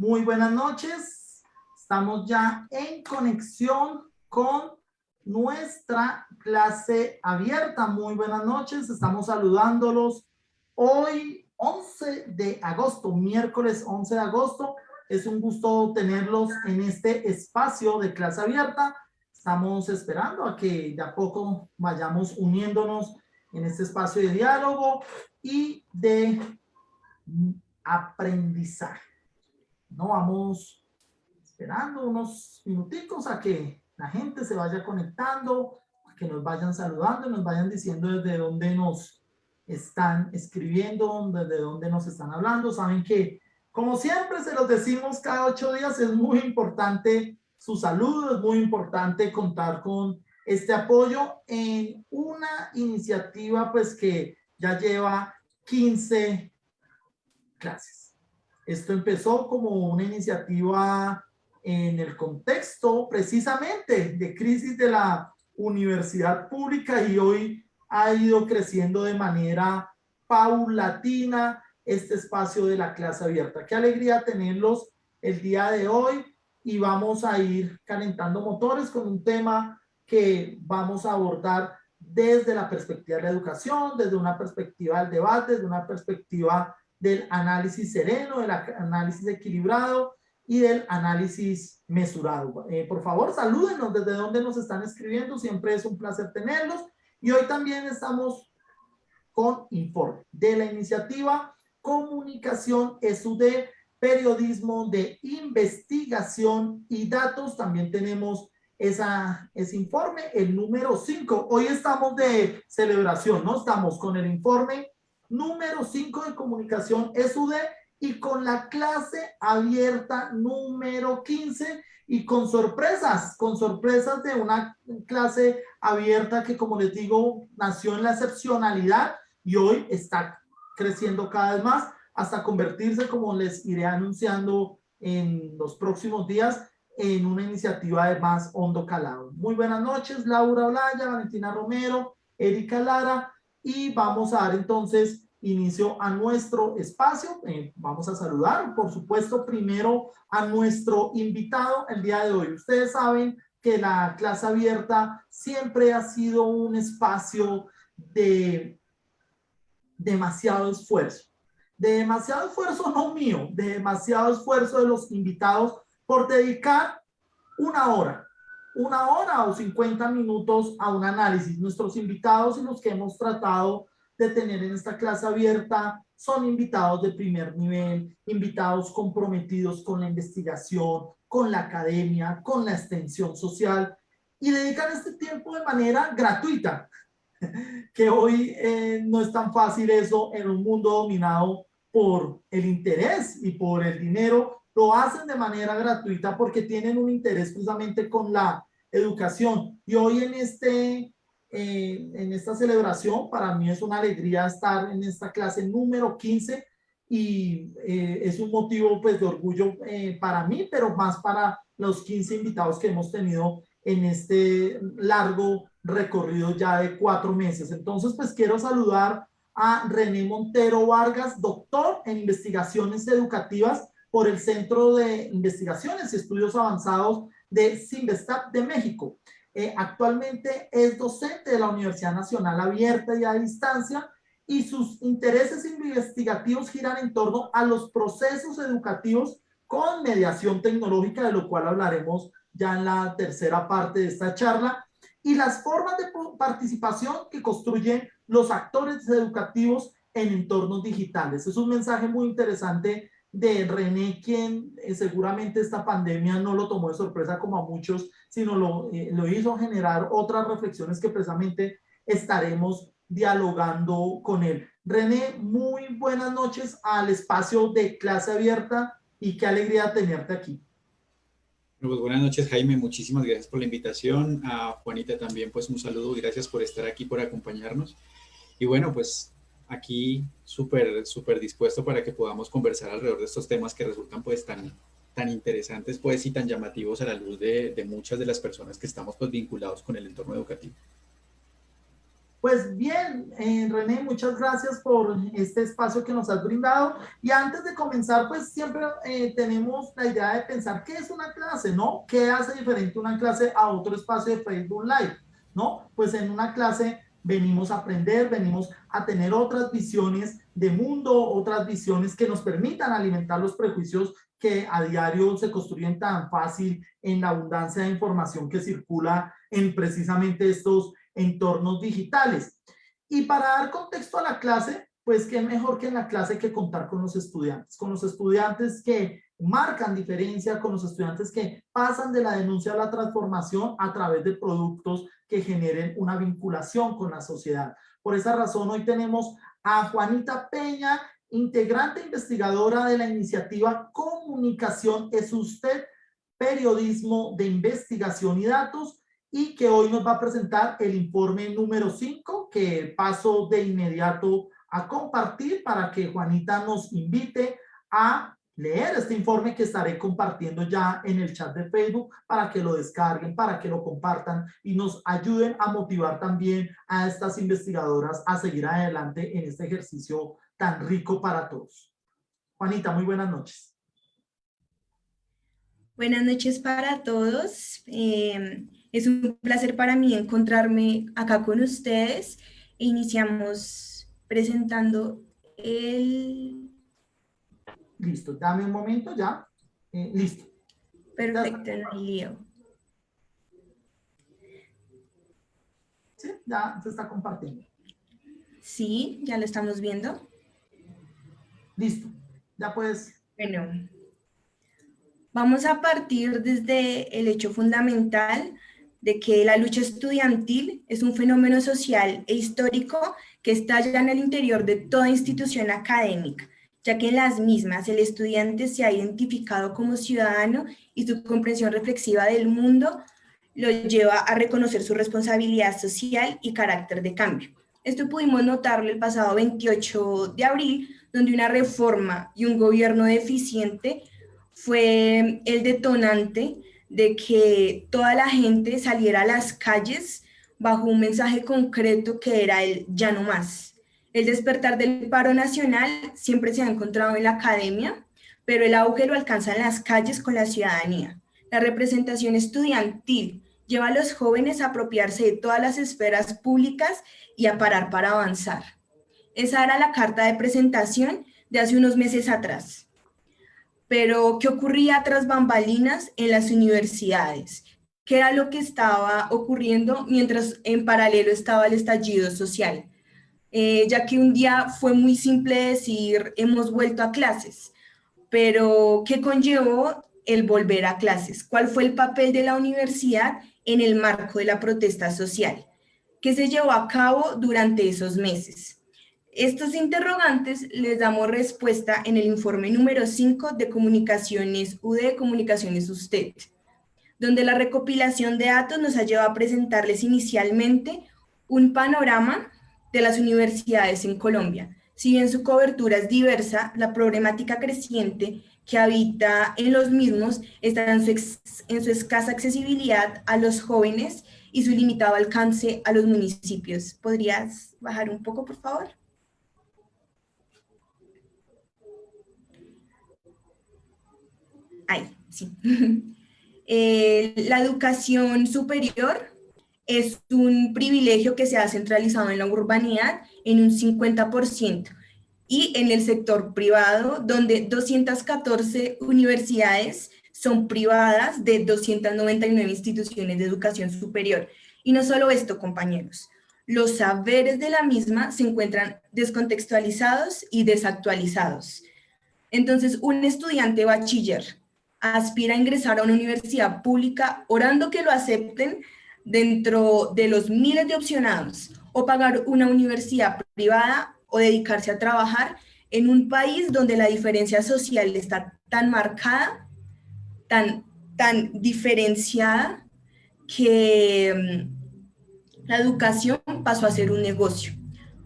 Muy buenas noches. Estamos ya en conexión con nuestra clase abierta. Muy buenas noches. Estamos saludándolos hoy 11 de agosto, miércoles 11 de agosto. Es un gusto tenerlos en este espacio de clase abierta. Estamos esperando a que de a poco vayamos uniéndonos en este espacio de diálogo y de aprendizaje. No, vamos esperando unos minuticos a que la gente se vaya conectando, a que nos vayan saludando, nos vayan diciendo desde dónde nos están escribiendo, desde dónde nos están hablando. Saben que, como siempre se los decimos cada 8 días, es muy importante su salud, es muy importante contar con este apoyo en una iniciativa pues que ya lleva 15 clases. Esto empezó como una iniciativa en el contexto precisamente de crisis de la universidad pública y hoy ha ido creciendo de manera paulatina este espacio de la clase abierta. Qué alegría tenerlos el día de hoy y vamos a ir calentando motores con un tema que vamos a abordar desde la perspectiva de la educación, desde una perspectiva del debate, desde una perspectiva del análisis sereno, del análisis equilibrado y del análisis mesurado. Por favor, salúdenos desde donde nos están escribiendo, siempre es un placer tenerlos. Y hoy también estamos con informe de la iniciativa Comunicación SUD, Periodismo de Investigación y Datos. También tenemos ese informe, el número 5. Hoy estamos de celebración, ¿no? Estamos con el informe número 5 de Comunicación SUD y con la clase abierta número 15 y con sorpresas de una clase abierta que, como les digo, nació en la excepcionalidad y hoy está creciendo cada vez más hasta convertirse, como les iré anunciando en los próximos días, en una iniciativa de más hondo calado. Muy buenas noches, Laura Olaya, Valentina Romero, Erika Lara, y vamos a dar entonces inicio a nuestro espacio. Vamos a saludar, por supuesto, primero a nuestro invitado el día de hoy. Ustedes saben que la clase abierta siempre ha sido un espacio de demasiado esfuerzo no mío, de demasiado esfuerzo de los invitados por dedicar una hora o 50 minutos a un análisis. Nuestros invitados y los que hemos tratado de tener en esta clase abierta son invitados de primer nivel, invitados comprometidos con la investigación, con la academia, con la extensión social y dedican este tiempo de manera gratuita, que hoy no es tan fácil eso en un mundo dominado por el interés y por el dinero. Lo hacen de manera gratuita porque tienen un interés precisamente con la educación. Y hoy en esta celebración, para mí es una alegría estar en esta clase número 15 y es un motivo pues de orgullo para mí, pero más para los 15 invitados que hemos tenido en este largo recorrido ya de 4 meses. Entonces, pues quiero saludar a René Montero Vargas, doctor en investigaciones educativas por el Centro de Investigaciones y Estudios Avanzados de CINVESTAP de México. Actualmente es docente de la Universidad Nacional Abierta y a Distancia y sus intereses investigativos giran en torno a los procesos educativos con mediación tecnológica, de lo cual hablaremos ya en la tercera parte de esta charla, y las formas de participación que construyen los actores educativos en entornos digitales. Es un mensaje muy interesante de René, quien seguramente esta pandemia no lo tomó de sorpresa como a muchos, sino lo hizo generar otras reflexiones que precisamente estaremos dialogando con él. René, muy buenas noches al espacio de clase abierta y qué alegría tenerte aquí. Pues buenas noches, Jaime, muchísimas gracias por la invitación. A Juanita también, pues un saludo, gracias por estar aquí, por acompañarnos. Y bueno, pues aquí súper dispuesto para que podamos conversar alrededor de estos temas que resultan pues tan interesantes pues y tan llamativos a la luz de muchas de las personas que estamos pues vinculados con el entorno educativo. Pues bien, René, muchas gracias por este espacio que nos has brindado. Y antes de comenzar, pues siempre tenemos la idea de pensar qué es una clase, ¿no? ¿Qué hace diferente una clase a otro espacio de Facebook Live? ¿No? Pues en una clase venimos a aprender, venimos a tener otras visiones de mundo, otras visiones que nos permitan alimentar los prejuicios que a diario se construyen tan fácil en la abundancia de información que circula en precisamente estos entornos digitales. Y para dar contexto a la clase, pues qué mejor que en la clase que contar con los estudiantes que marcan diferencia, con los estudiantes que pasan de la denuncia a la transformación a través de productos que generen una vinculación con la sociedad. Por esa razón, hoy tenemos a Juanita Peña, integrante investigadora de la iniciativa Comunicación es Usted, Periodismo de Investigación y Datos, y que hoy nos va a presentar el informe número 5, que paso de inmediato a compartir para que Juanita nos invite a leer este informe que estaré compartiendo ya en el chat de Facebook para que lo descarguen, para que lo compartan y nos ayuden a motivar también a estas investigadoras a seguir adelante en este ejercicio tan rico para todos. Juanita, muy buenas noches. Buenas noches para todos. Es un placer para mí encontrarme acá con ustedes. Iniciamos presentando el... Listo, dame un momento ya. Listo. Perfecto, no hay lío. Sí, ya se está compartiendo. Sí, ya lo estamos viendo. Listo, ya puedes. Bueno, vamos a partir desde el hecho fundamental de que la lucha estudiantil es un fenómeno social e histórico que estalla en el interior de toda institución académica, ya que en las mismas el estudiante se ha identificado como ciudadano y su comprensión reflexiva del mundo lo lleva a reconocer su responsabilidad social y carácter de cambio. Esto pudimos notarlo el pasado 28 de abril, donde una reforma y un gobierno deficiente fue el detonante de que toda la gente saliera a las calles bajo un mensaje concreto que era el ya no más. El despertar del paro nacional siempre se ha encontrado en la academia, pero el auge lo alcanza en las calles con la ciudadanía. La representación estudiantil lleva a los jóvenes a apropiarse de todas las esferas públicas y a parar para avanzar. Esa era la carta de presentación de hace unos meses atrás. Pero, ¿qué ocurría tras bambalinas en las universidades? ¿Qué era lo que estaba ocurriendo mientras en paralelo estaba el estallido social? Ya que un día fue muy simple decir hemos vuelto a clases, pero ¿qué conllevó el volver a clases? ¿Cuál fue el papel de la universidad en el marco de la protesta social? ¿Qué se llevó a cabo durante esos meses? Estos interrogantes les damos respuesta en el informe número 5 de Comunicaciones UD, Comunicaciones Usted, donde la recopilación de datos nos ha llevado a presentarles inicialmente un panorama de las universidades en Colombia. Si bien su cobertura es diversa, la problemática creciente que habita en los mismos está en su escasa accesibilidad a los jóvenes y su limitado alcance a los municipios. ¿Podrías bajar un poco, por favor? Ahí, sí. La educación superior es un privilegio que se ha centralizado en la urbanidad en un 50% y en el sector privado, donde 214 universidades son privadas de 299 instituciones de educación superior. Y no solo esto, compañeros, los saberes de la misma se encuentran descontextualizados y desactualizados. Entonces, un estudiante bachiller aspira a ingresar a una universidad pública orando que lo acepten dentro de los miles de opcionados, o pagar una universidad privada o dedicarse a trabajar en un país donde la diferencia social está tan marcada, tan diferenciada, que la educación pasó a ser un negocio.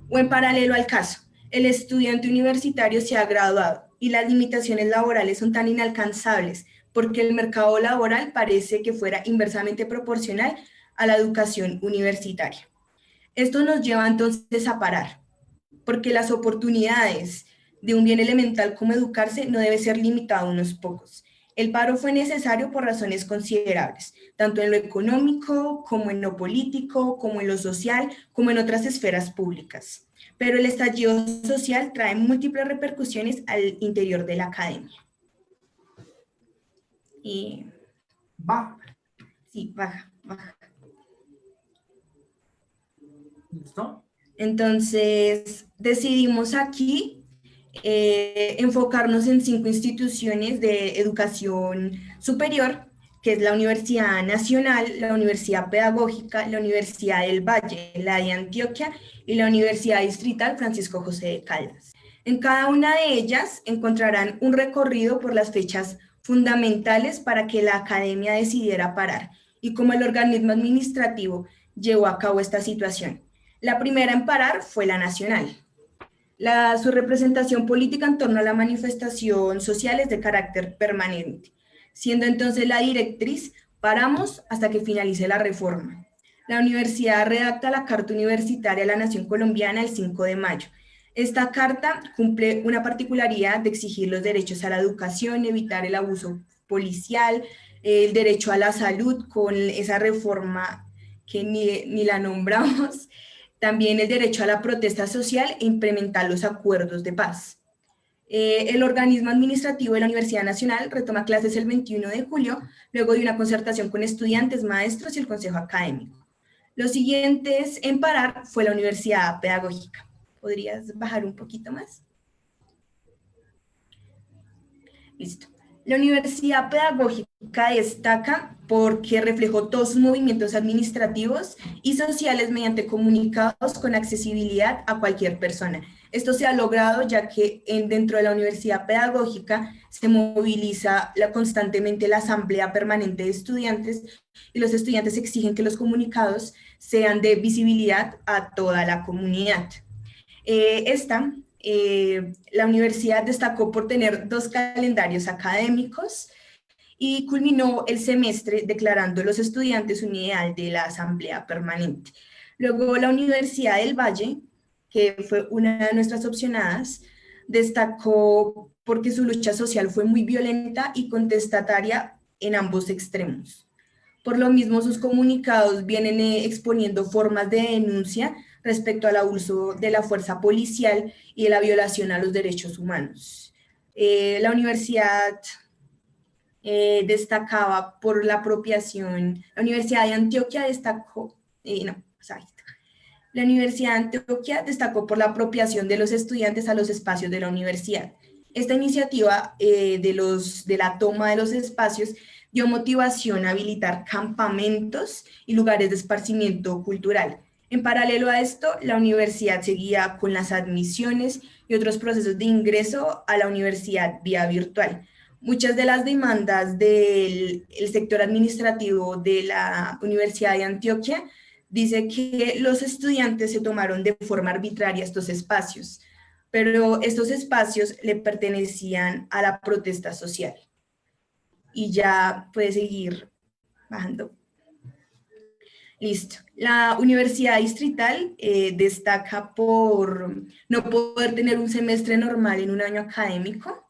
O en paralelo al caso, el estudiante universitario se ha graduado y las limitaciones laborales son tan inalcanzables porque el mercado laboral parece que fuera inversamente proporcional a la educación universitaria. Esto nos lleva entonces a parar, porque las oportunidades de un bien elemental como educarse no debe ser limitado a unos pocos. El paro fue necesario por razones considerables, tanto en lo económico, como en lo político, como en lo social, como en otras esferas públicas. Pero el estallido social trae múltiples repercusiones al interior de la academia. Y Va, sí, baja. ¿listo? Entonces, decidimos aquí enfocarnos en 5 instituciones de educación superior, que es la Universidad Nacional, la Universidad Pedagógica, la Universidad del Valle, la de Antioquia y la Universidad Distrital Francisco José de Caldas. En cada una de ellas encontrarán un recorrido por las fechas fundamentales para que la academia decidiera parar y cómo el organismo administrativo llevó a cabo esta situación. La primera en parar fue la nacional. Su representación política en torno a la manifestación social es de carácter permanente, siendo entonces la directriz: paramos hasta que finalice la reforma. La universidad redacta la Carta Universitaria de la Nación Colombiana el 5 de mayo. Esta carta cumple una particularidad de exigir los derechos a la educación, evitar el abuso policial, el derecho a la salud con esa reforma que ni la nombramos, también el derecho a la protesta social e implementar los acuerdos de paz. El organismo administrativo de la Universidad Nacional retoma clases el 21 de julio, luego de una concertación con estudiantes, maestros y el consejo académico. Los siguientes en parar fue la Universidad Pedagógica. ¿Podrías bajar un poquito más? Listo. La Universidad Pedagógica destaca porque reflejó todos sus movimientos administrativos y sociales mediante comunicados con accesibilidad a cualquier persona. Esto se ha logrado ya que dentro de la Universidad Pedagógica se moviliza constantemente la Asamblea Permanente de Estudiantes y los estudiantes exigen que los comunicados sean de visibilidad a toda la comunidad. La universidad destacó por tener 2 calendarios académicos y culminó el semestre declarando a los estudiantes un ideal de la Asamblea Permanente. Luego la Universidad del Valle, que fue una de nuestras opcionadas, destacó porque su lucha social fue muy violenta y contestataria en ambos extremos. Por lo mismo, sus comunicados vienen exponiendo formas de denuncia respecto al abuso de la fuerza policial y de la violación a los derechos humanos. La universidad destacaba por la apropiación, la Universidad de Antioquia destacó, la Universidad de Antioquia destacó por la apropiación de los estudiantes a los espacios de la universidad. Esta iniciativa de la toma de los espacios dio motivación a habilitar campamentos y lugares de esparcimiento cultural. En paralelo a esto, la universidad seguía con las admisiones y otros procesos de ingreso a la universidad vía virtual. Muchas de las demandas del sector administrativo de la Universidad de Antioquia dice que los estudiantes se tomaron de forma arbitraria estos espacios, pero estos espacios le pertenecían a la protesta social. Y ya puede seguir bajando. Listo. La Universidad Distrital destaca por no poder tener un semestre normal en un año académico,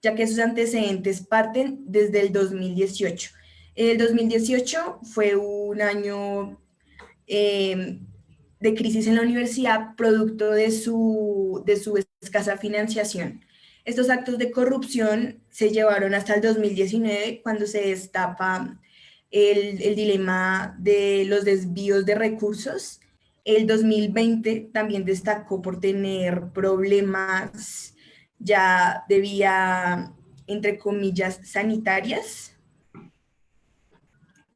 ya que sus antecedentes parten desde el 2018. El 2018 fue un año de crisis en la universidad, producto de su escasa financiación. Estos actos de corrupción se llevaron hasta el 2019, cuando se destapa el dilema de los desvíos de recursos. El 2020 también destacó por tener problemas ya de vía, entre comillas, sanitarias.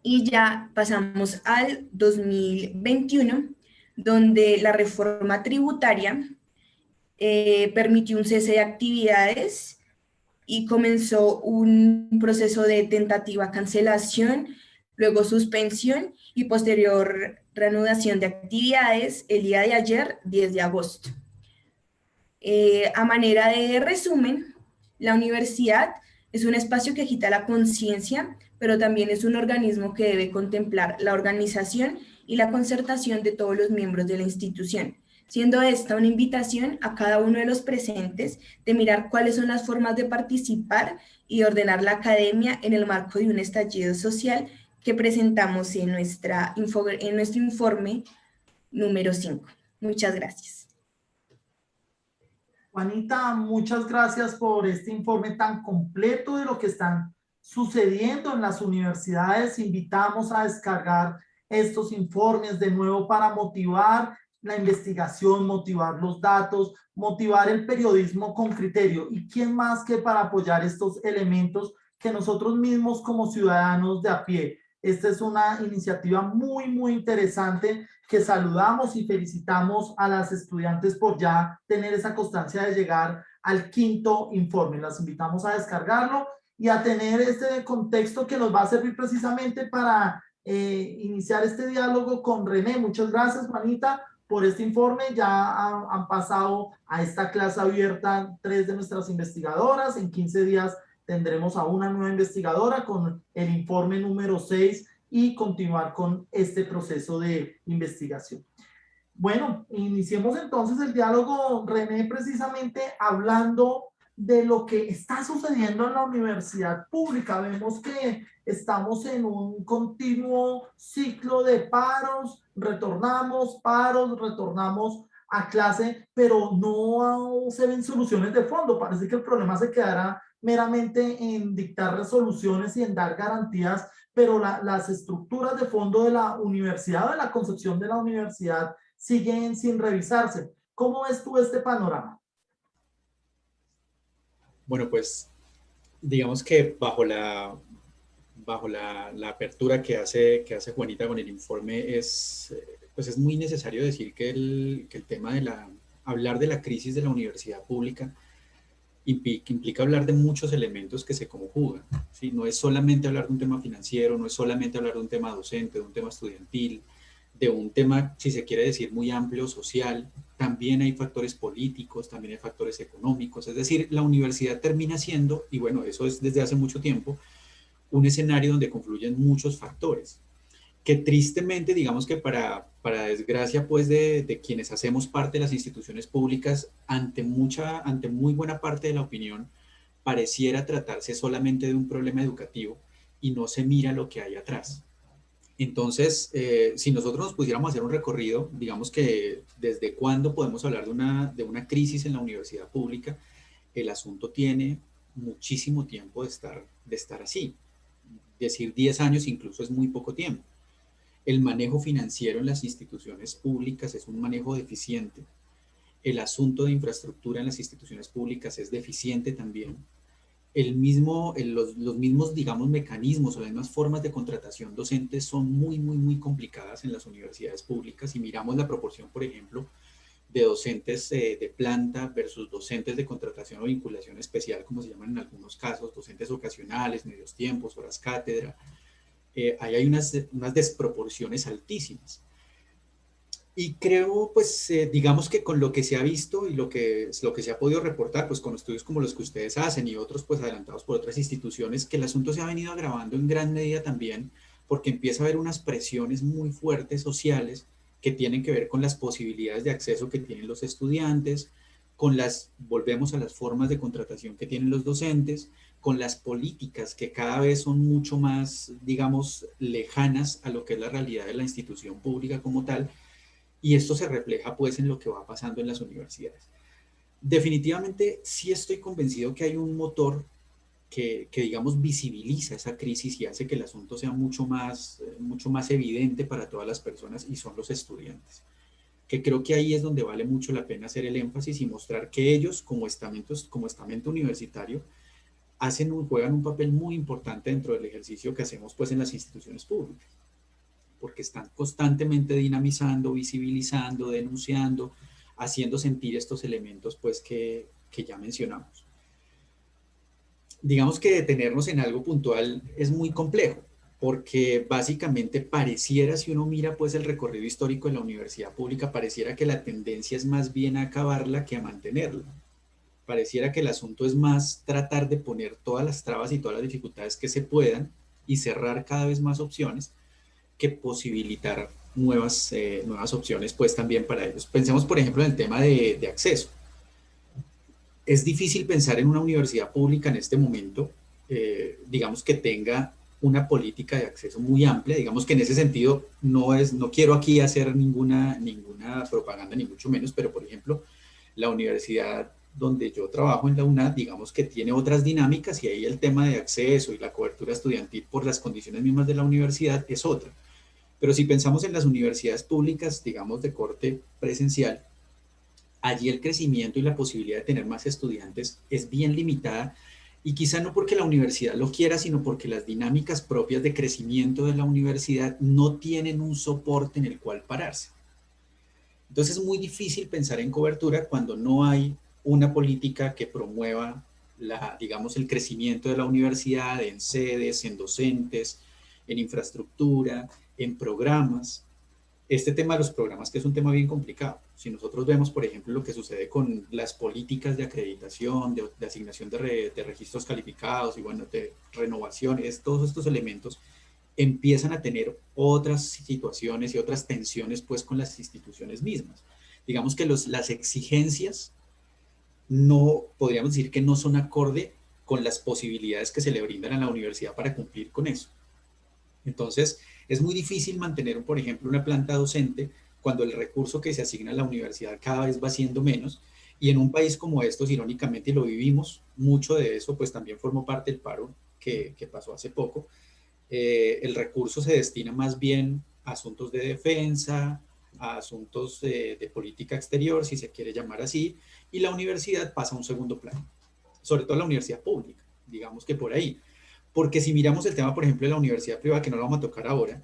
Y ya pasamos al 2021, donde la reforma tributaria permitió un cese de actividades y comenzó un proceso de tentativa cancelación, luego suspensión y posterior reanudación de actividades el día de ayer, 10 de agosto. A manera de resumen, la universidad es un espacio que agita la conciencia, pero también es un organismo que debe contemplar la organización y la concertación de todos los miembros de la institución, siendo esta una invitación a cada uno de los presentes de mirar cuáles son las formas de participar y ordenar la academia en el marco de un estallido social que presentamos en nuestro informe número 5. Muchas gracias. Juanita, muchas gracias por este informe tan completo de lo que están sucediendo en las universidades. Invitamos a descargar estos informes de nuevo para motivar la investigación, motivar los datos, motivar el periodismo con criterio. ¿Y quién más que para apoyar estos elementos que nosotros mismos como ciudadanos de a pie? Esta es una iniciativa muy interesante que saludamos y felicitamos a las estudiantes por ya tener esa constancia de llegar al 5º informe. Las invitamos a descargarlo y a tener este contexto que nos va a servir precisamente para iniciar este diálogo con René. Muchas gracias, Juanita, por este informe. Ya han pasado a esta clase abierta 3 de nuestras investigadoras. En 15 días tendremos a una nueva investigadora con el informe número 6 y continuar con este proceso de investigación. Bueno, iniciemos entonces el diálogo, René, precisamente hablando de lo que está sucediendo en la universidad pública. Vemos que estamos en un continuo ciclo de paros, retornamos a clase, pero no se ven soluciones de fondo. Parece que el problema se quedará meramente en dictar resoluciones y en dar garantías, pero las estructuras de fondo de la universidad, de la concepción de la universidad, siguen sin revisarse. ¿Cómo ves tú este panorama? Bueno, pues digamos que bajo la apertura que hace Juanita con el informe, pues es muy necesario decir que el tema de hablar de la crisis de la universidad pública implica hablar de muchos elementos que se conjugan, ¿sí? No es solamente hablar de un tema financiero, no es solamente hablar de un tema docente, de un tema estudiantil, de un tema, si se quiere decir, muy amplio, social. También hay factores políticos, también hay factores económicos. Es decir, la universidad termina siendo, y bueno, eso es desde hace mucho tiempo, un escenario donde confluyen muchos factores, que tristemente, digamos que para desgracia pues de quienes hacemos parte de las instituciones públicas, ante muy buena parte de la opinión, pareciera tratarse solamente de un problema educativo y no se mira lo que hay atrás. Entonces, si nosotros nos pusiéramos a hacer un recorrido, digamos que desde cuándo podemos hablar de una crisis en la universidad pública, el asunto tiene muchísimo tiempo de estar así. Decir 10 años incluso es muy poco tiempo. El manejo financiero en las instituciones públicas es un manejo deficiente. El asunto de infraestructura en las instituciones públicas es deficiente también. Los mismos, digamos, mecanismos o las mismas formas de contratación docente son muy complicadas en las universidades públicas. Si miramos la proporción, por ejemplo, de docentes de planta versus docentes de contratación o vinculación especial, como se llaman en algunos casos, docentes ocasionales, medios tiempos, horas cátedra, ahí hay unas desproporciones altísimas. Y creo, pues, digamos que con lo que se ha visto y lo que se ha podido reportar, pues con estudios como los que ustedes hacen y otros, pues, adelantados por otras instituciones, que el asunto se ha venido agravando en gran medida también porque empieza a haber unas presiones muy fuertes sociales que tienen que ver con las posibilidades de acceso que tienen los estudiantes, volvemos a las formas de contratación que tienen los docentes, con las políticas que cada vez son mucho más, digamos, lejanas a lo que es la realidad de la institución pública como tal, y esto se refleja pues en lo que va pasando en las universidades. Definitivamente sí estoy convencido que hay un motor que digamos visibiliza esa crisis y hace que el asunto sea mucho más evidente para todas las personas, y son los estudiantes, que creo que ahí es donde vale mucho la pena hacer el énfasis y mostrar que ellos como estamento universitario juegan un papel muy importante dentro del ejercicio que hacemos pues en las instituciones públicas, porque están constantemente dinamizando, visibilizando, denunciando, haciendo sentir estos elementos pues que ya mencionamos. Digamos que detenernos en algo puntual es muy complejo, porque básicamente pareciera, si uno mira pues el recorrido histórico de la universidad pública, pareciera que la tendencia es más bien a acabarla que a mantenerla. Pareciera que el asunto es más tratar de poner todas las trabas y todas las dificultades que se puedan y cerrar cada vez más opciones, que posibilitar nuevas opciones pues también para ellos. Pensemos por ejemplo en el tema de acceso. Es difícil pensar en una universidad pública en este momento, digamos que tenga una política de acceso muy amplia, digamos que en ese sentido no quiero aquí hacer ninguna propaganda ni mucho menos, pero por ejemplo la universidad donde yo trabajo en la UNAD, digamos que tiene otras dinámicas y ahí el tema de acceso y la cobertura estudiantil por las condiciones mismas de la universidad es otra. Pero si pensamos en las universidades públicas, digamos de corte presencial, allí el crecimiento y la posibilidad de tener más estudiantes es bien limitada y quizá no porque la universidad lo quiera, sino porque las dinámicas propias de crecimiento de la universidad no tienen un soporte en el cual pararse. Entonces es muy difícil pensar en cobertura cuando no hay una política que promueva digamos, el crecimiento de la universidad en sedes, en docentes, en infraestructura, en programas. Este tema de los programas, que es un tema bien complicado. Si nosotros vemos, por ejemplo, lo que sucede con las políticas de acreditación, de asignación de registros calificados y, bueno, de renovaciones, todos estos elementos empiezan a tener otras situaciones y otras tensiones, pues, con las instituciones mismas. Digamos que las exigencias no, podríamos decir que no son acorde con las posibilidades que se le brindan a la universidad para cumplir con eso. Entonces, es muy difícil mantener, por ejemplo, una planta docente cuando el recurso que se asigna a la universidad cada vez va siendo menos. Y en un país como estos, irónicamente, y lo vivimos, mucho de eso, pues también formó parte del paro que pasó hace poco. El recurso se destina más bien a asuntos de defensa, a asuntos de política exterior, si se quiere llamar así, y la universidad pasa a un segundo plano, sobre todo la universidad pública, digamos que por ahí. Porque si miramos el tema, por ejemplo, de la universidad privada, que no lo vamos a tocar ahora,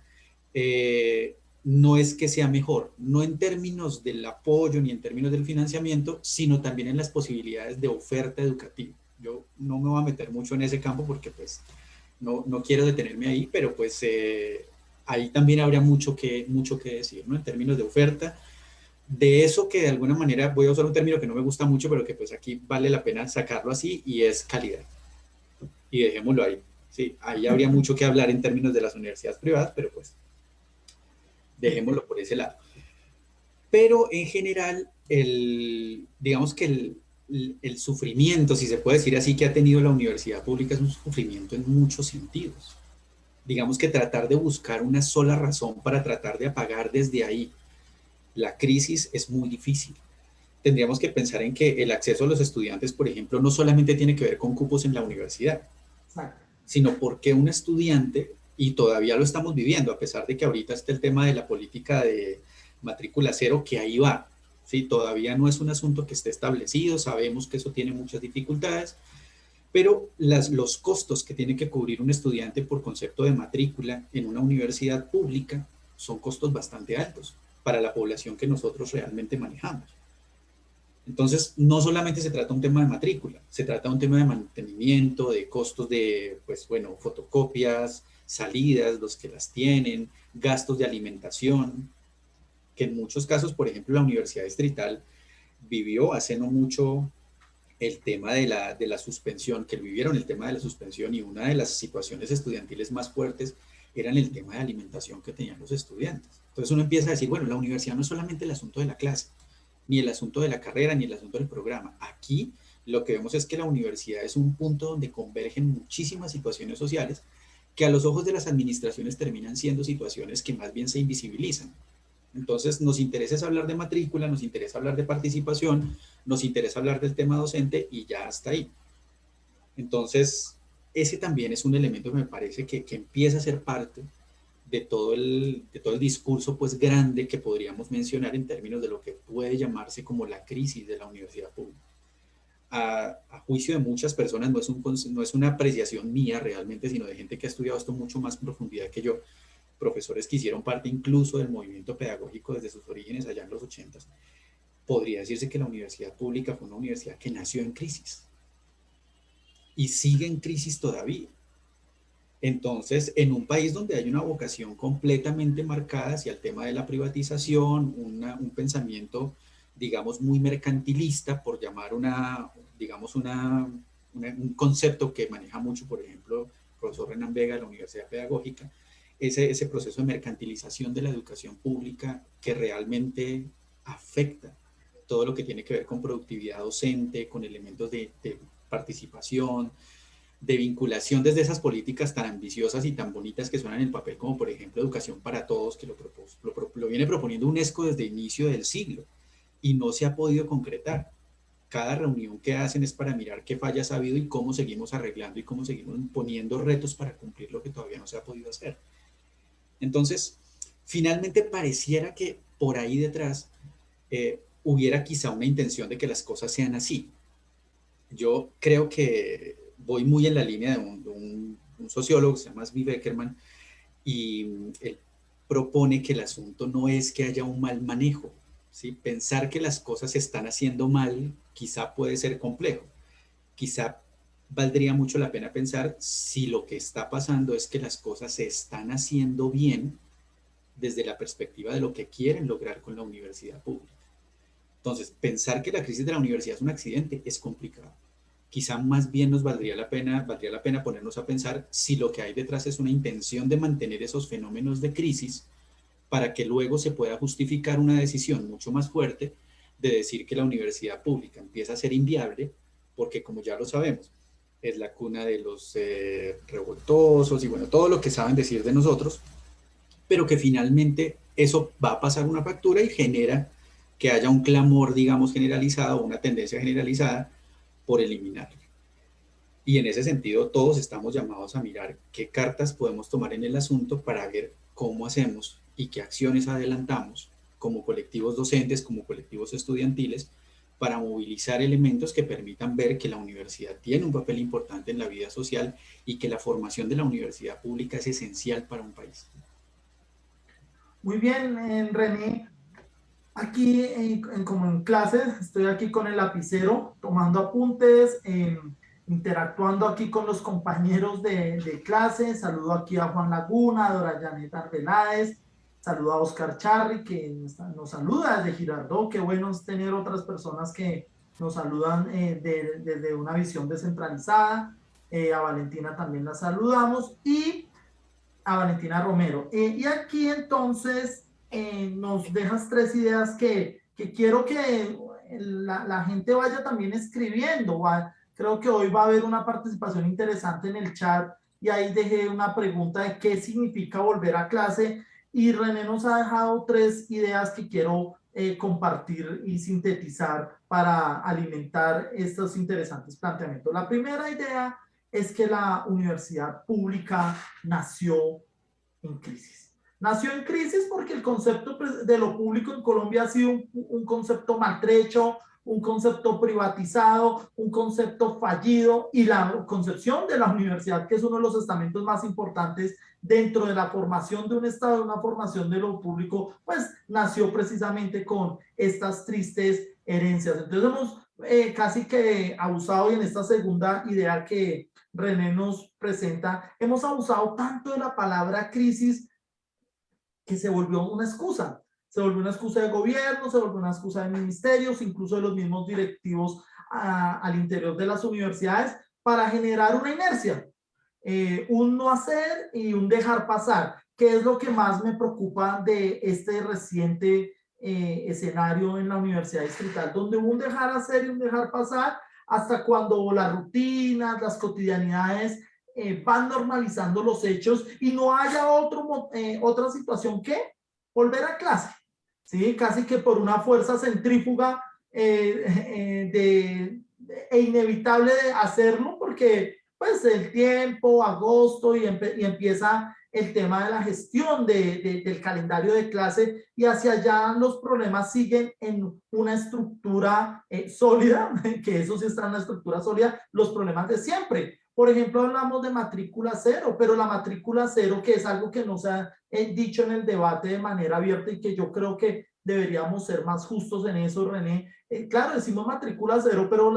no es que sea mejor, no en términos del apoyo ni en términos del financiamiento, sino también en las posibilidades de oferta educativa. Yo no me voy a meter mucho en ese campo porque pues no quiero detenerme ahí, pero pues ahí también habría mucho que decir, ¿no? En términos de oferta, de eso que de alguna manera, voy a usar un término que no me gusta mucho, pero que pues aquí vale la pena sacarlo así, y es calidad. Y dejémoslo ahí. Sí, ahí habría mucho que hablar en términos de las universidades privadas, pero pues dejémoslo por ese lado. Pero en general, digamos que el sufrimiento, si se puede decir así, que ha tenido la universidad pública es un sufrimiento en muchos sentidos. Digamos que tratar de buscar una sola razón para tratar de apagar desde ahí la crisis es muy difícil. Tendríamos que pensar en que el acceso a los estudiantes, por ejemplo, no solamente tiene que ver con cupos en la universidad, sino porque un estudiante, y todavía lo estamos viviendo, a pesar de que ahorita está el tema de la política de matrícula cero, que ahí va, ¿sí? Todavía no es un asunto que esté establecido, sabemos que eso tiene muchas dificultades, pero los costos que tiene que cubrir un estudiante por concepto de matrícula en una universidad pública son costos bastante altos para la población que nosotros realmente manejamos. Entonces, no solamente se trata de un tema de matrícula, se trata de un tema de mantenimiento, de costos de, pues bueno, fotocopias, salidas, los que las tienen, gastos de alimentación, que en muchos casos, por ejemplo, la Universidad Distrital vivió hace no mucho el tema de la suspensión, que vivieron el tema de la suspensión, y una de las situaciones estudiantiles más fuertes era en el tema de alimentación que tenían los estudiantes. Entonces uno empieza a decir, bueno, la universidad no es solamente el asunto de la clase, ni el asunto de la carrera, ni el asunto del programa. Aquí lo que vemos es que la universidad es un punto donde convergen muchísimas situaciones sociales que a los ojos de las administraciones terminan siendo situaciones que más bien se invisibilizan. Entonces nos interesa hablar de matrícula, nos interesa hablar de participación, nos interesa hablar del tema docente y ya hasta ahí. Entonces ese también es un elemento que me parece que empieza a ser parte de todo el discurso pues grande que podríamos mencionar en términos de lo que puede llamarse como la crisis de la universidad pública. A juicio de muchas personas no es una apreciación mía realmente, sino de gente que ha estudiado esto mucho más en profundidad que yo, profesores que hicieron parte incluso del movimiento pedagógico desde sus orígenes allá en los 80s. Podría decirse que la universidad pública fue una universidad que nació en crisis y sigue en crisis todavía. Entonces, en un país donde hay una vocación completamente marcada hacia el tema de la privatización, un pensamiento, digamos, muy mercantilista, por llamar un concepto que maneja mucho, por ejemplo, el profesor Renan Vega de la Universidad Pedagógica, ese proceso de mercantilización de la educación pública que realmente afecta todo lo que tiene que ver con productividad docente, con elementos de participación, de vinculación desde esas políticas tan ambiciosas y tan bonitas que suenan en el papel, como por ejemplo Educación para Todos, que lo viene proponiendo UNESCO desde el inicio del siglo y no se ha podido concretar. Cada reunión que hacen es para mirar qué fallas ha habido y cómo seguimos arreglando y cómo seguimos poniendo retos para cumplir lo que todavía no se ha podido hacer. Entonces, finalmente pareciera que por ahí detrás hubiera quizá una intención de que las cosas sean así. Yo creo que voy muy en la línea de un sociólogo que se llama Zvi Beckerman, y él propone que el asunto no es que haya un mal manejo, ¿sí? Pensar que las cosas se están haciendo mal quizá puede ser complejo. Quizá valdría mucho la pena pensar si lo que está pasando es que las cosas se están haciendo bien desde la perspectiva de lo que quieren lograr con la universidad pública. Entonces, pensar que la crisis de la universidad es un accidente es complicado. Quizá más bien nos valdría la pena ponernos a pensar si lo que hay detrás es una intención de mantener esos fenómenos de crisis para que luego se pueda justificar una decisión mucho más fuerte de decir que la universidad pública empieza a ser inviable, porque como ya lo sabemos, es la cuna de los revoltosos y bueno, todo lo que saben decir de nosotros, pero que finalmente eso va a pasar una factura y genera que haya un clamor, digamos, generalizado, una tendencia generalizada por eliminarlo. Y en ese sentido, todos estamos llamados a mirar qué cartas podemos tomar en el asunto para ver cómo hacemos y qué acciones adelantamos como colectivos docentes, como colectivos estudiantiles, para movilizar elementos que permitan ver que la universidad tiene un papel importante en la vida social y que la formación de la universidad pública es esencial para un país. Muy bien, René. Aquí, como en clases, estoy aquí con el lapicero, tomando apuntes, interactuando aquí con los compañeros de clase. Saludo aquí a Juan Laguna, a Dora Janet Arbeláez, saludo a Oscar Charri, que nos saluda desde Girardot. Qué bueno es tener otras personas que nos saludan desde una visión descentralizada. A Valentina también la saludamos y a Valentina Romero. Y aquí entonces nos dejas tres ideas que quiero que la gente vaya también escribiendo. Creo que hoy va a haber una participación interesante en el chat y ahí dejé una pregunta de qué significa volver a clase y René nos ha dejado tres ideas que quiero compartir y sintetizar para alimentar estos interesantes planteamientos. La primera idea es que la universidad pública nació en crisis. Nació en crisis porque el concepto de lo público en Colombia ha sido un concepto maltrecho, un concepto privatizado, un concepto fallido y la concepción de la universidad, que es uno de los estamentos más importantes dentro de la formación de un Estado, una formación de lo público, pues nació precisamente con estas tristes herencias. Entonces hemos casi que abusado y en esta segunda idea que René nos presenta, hemos abusado tanto de la palabra crisis que se volvió una excusa. Se volvió una excusa de gobierno, se volvió una excusa de ministerios, incluso de los mismos directivos al interior de las universidades para generar una inercia, un no hacer y un dejar pasar, que es lo que más me preocupa de este reciente escenario en la Universidad Distrital, donde hubo un dejar hacer y un dejar pasar, hasta cuando las rutinas, las cotidianidades van normalizando los hechos y no haya otra situación que volver a clase, ¿sí? Casi que por una fuerza centrífuga e inevitable de hacerlo porque pues el tiempo, agosto y empieza el tema de la gestión del calendario de clase y hacia allá los problemas siguen en una estructura sólida, que eso sí está en una estructura sólida, los problemas de siempre. Por ejemplo, hablamos de matrícula cero, pero la matrícula cero, que es algo que no se ha dicho en el debate de manera abierta y que yo creo que deberíamos ser más justos en eso, René. Claro, decimos matrícula cero, pero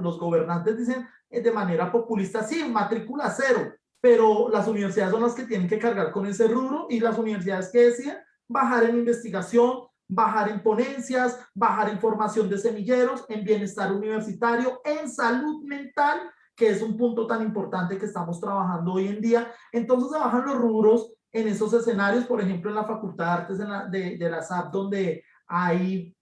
los gobernantes dicen de manera populista, sí, matrícula cero, pero las universidades son las que tienen que cargar con ese rubro y las universidades que deciden bajar en investigación, bajar en ponencias, bajar en formación de semilleros, en bienestar universitario, en salud mental, que es un punto tan importante que estamos trabajando hoy en día. Entonces se bajan los rubros en esos escenarios, por ejemplo, en la Facultad de Artes de la SAP, donde hay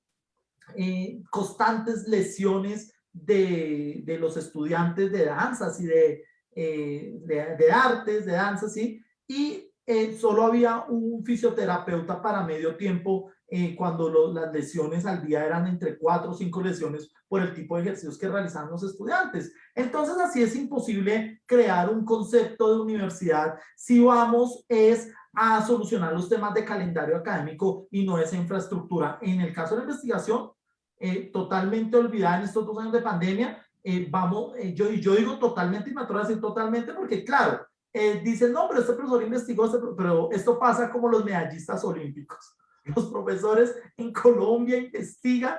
constantes lesiones de los estudiantes de danzas y de artes, de danzas, ¿sí? Y solo había un fisioterapeuta para medio tiempo cuando las lesiones al día eran entre 4 o 5 lesiones por el tipo de ejercicios que realizaban los estudiantes. Entonces así es imposible crear un concepto de universidad si vamos a solucionar los temas de calendario académico y no esa infraestructura. En el caso de la investigación, totalmente olvidada en estos 2 años de pandemia, yo digo totalmente y me atrevo a decir totalmente porque claro, dicen, no, pero este profesor investigó, pero esto pasa como los medallistas olímpicos. Los profesores en Colombia investigan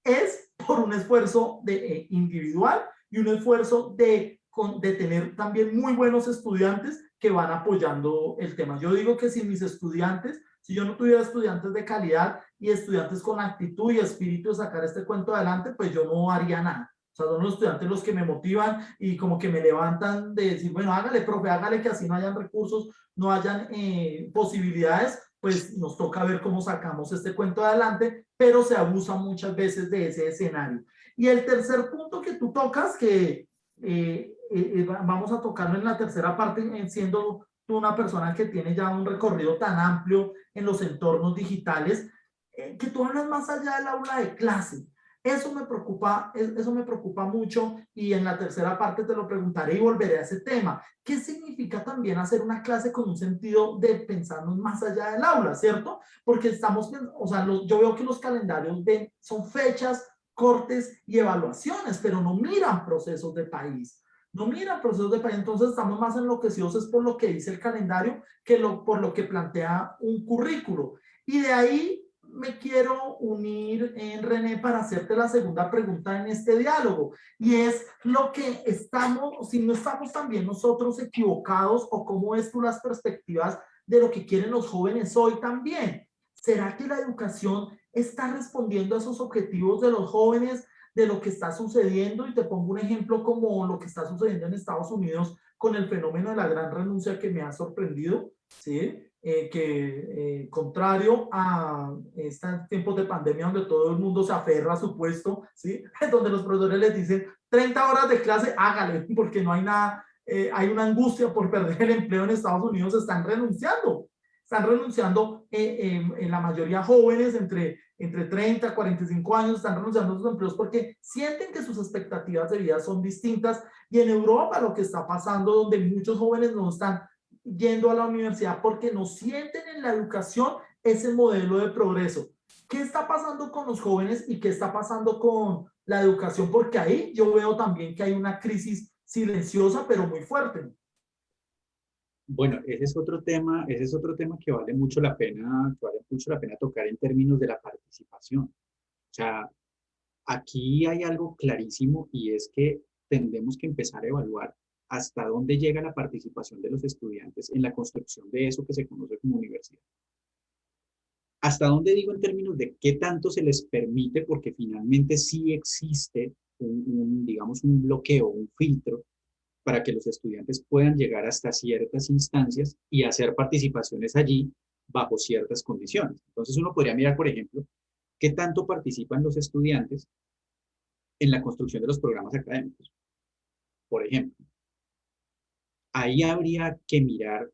es por un esfuerzo individual y un esfuerzo de tener también muy buenos estudiantes que van apoyando el tema. Yo digo que sin mis estudiantes, si yo no tuviera estudiantes de calidad y estudiantes con actitud y espíritu de sacar este cuento adelante, pues yo no haría nada. O sea, son los estudiantes los que me motivan y como que me levantan de decir, bueno, hágale, profe, hágale, que así no hayan recursos, no hayan posibilidades, pues nos toca ver cómo sacamos este cuento adelante, pero se abusa muchas veces de ese escenario. Y el tercer punto que tú tocas, que vamos a tocarlo en la tercera parte, siendo tú una persona que tiene ya un recorrido tan amplio en los entornos digitales, que tú hablas más allá del aula de clase. Eso me preocupa mucho y en la tercera parte te lo preguntaré y volveré a ese tema. ¿Qué significa también hacer una clase con un sentido de pensarnos más allá del aula, cierto? Porque o sea, yo veo que los calendarios son fechas, cortes y evaluaciones, pero no miran procesos de país. No miran procesos de país, entonces estamos más enloquecidos es por lo que dice el calendario que por lo que plantea un currículo. Y de ahí me quiero unir, René, para hacerte la segunda pregunta en este diálogo, y es lo que si no estamos también nosotros equivocados, o cómo ves tú las perspectivas de lo que quieren los jóvenes hoy también. ¿Será que la educación está respondiendo a esos objetivos de los jóvenes, de lo que está sucediendo? Y te pongo un ejemplo como lo que está sucediendo en Estados Unidos con el fenómeno de la gran renuncia, que me ha sorprendido, ¿sí? Contrario a estos tiempos de pandemia donde todo el mundo se aferra a su puesto, ¿sí? Donde los profesores les dicen 30 horas de clase, hágale, porque no hay nada, hay una angustia por perder el empleo en Estados Unidos, están renunciando en la mayoría jóvenes entre 30 y 45 años, están renunciando a sus empleos porque sienten que sus expectativas de vida son distintas. Y en Europa lo que está pasando, donde muchos jóvenes no están yendo a la universidad porque no sienten en la educación ese modelo de progreso. ¿Qué está pasando con los jóvenes y qué está pasando con la educación? Porque ahí yo veo también que hay una crisis silenciosa pero muy fuerte. Bueno, ese es otro tema que vale mucho la pena, tocar en términos de la participación. O sea, aquí hay algo clarísimo y es que tendremos que empezar a evaluar hasta dónde llega la participación de los estudiantes en la construcción de eso que se conoce como universidad. Hasta dónde digo en términos de qué tanto se les permite, porque finalmente sí existe digamos, un bloqueo, un filtro para que los estudiantes puedan llegar hasta ciertas instancias y hacer participaciones allí bajo ciertas condiciones. Entonces uno podría mirar, por ejemplo, qué tanto participan los estudiantes en la construcción de los programas académicos. Por ejemplo, ahí habría que mirar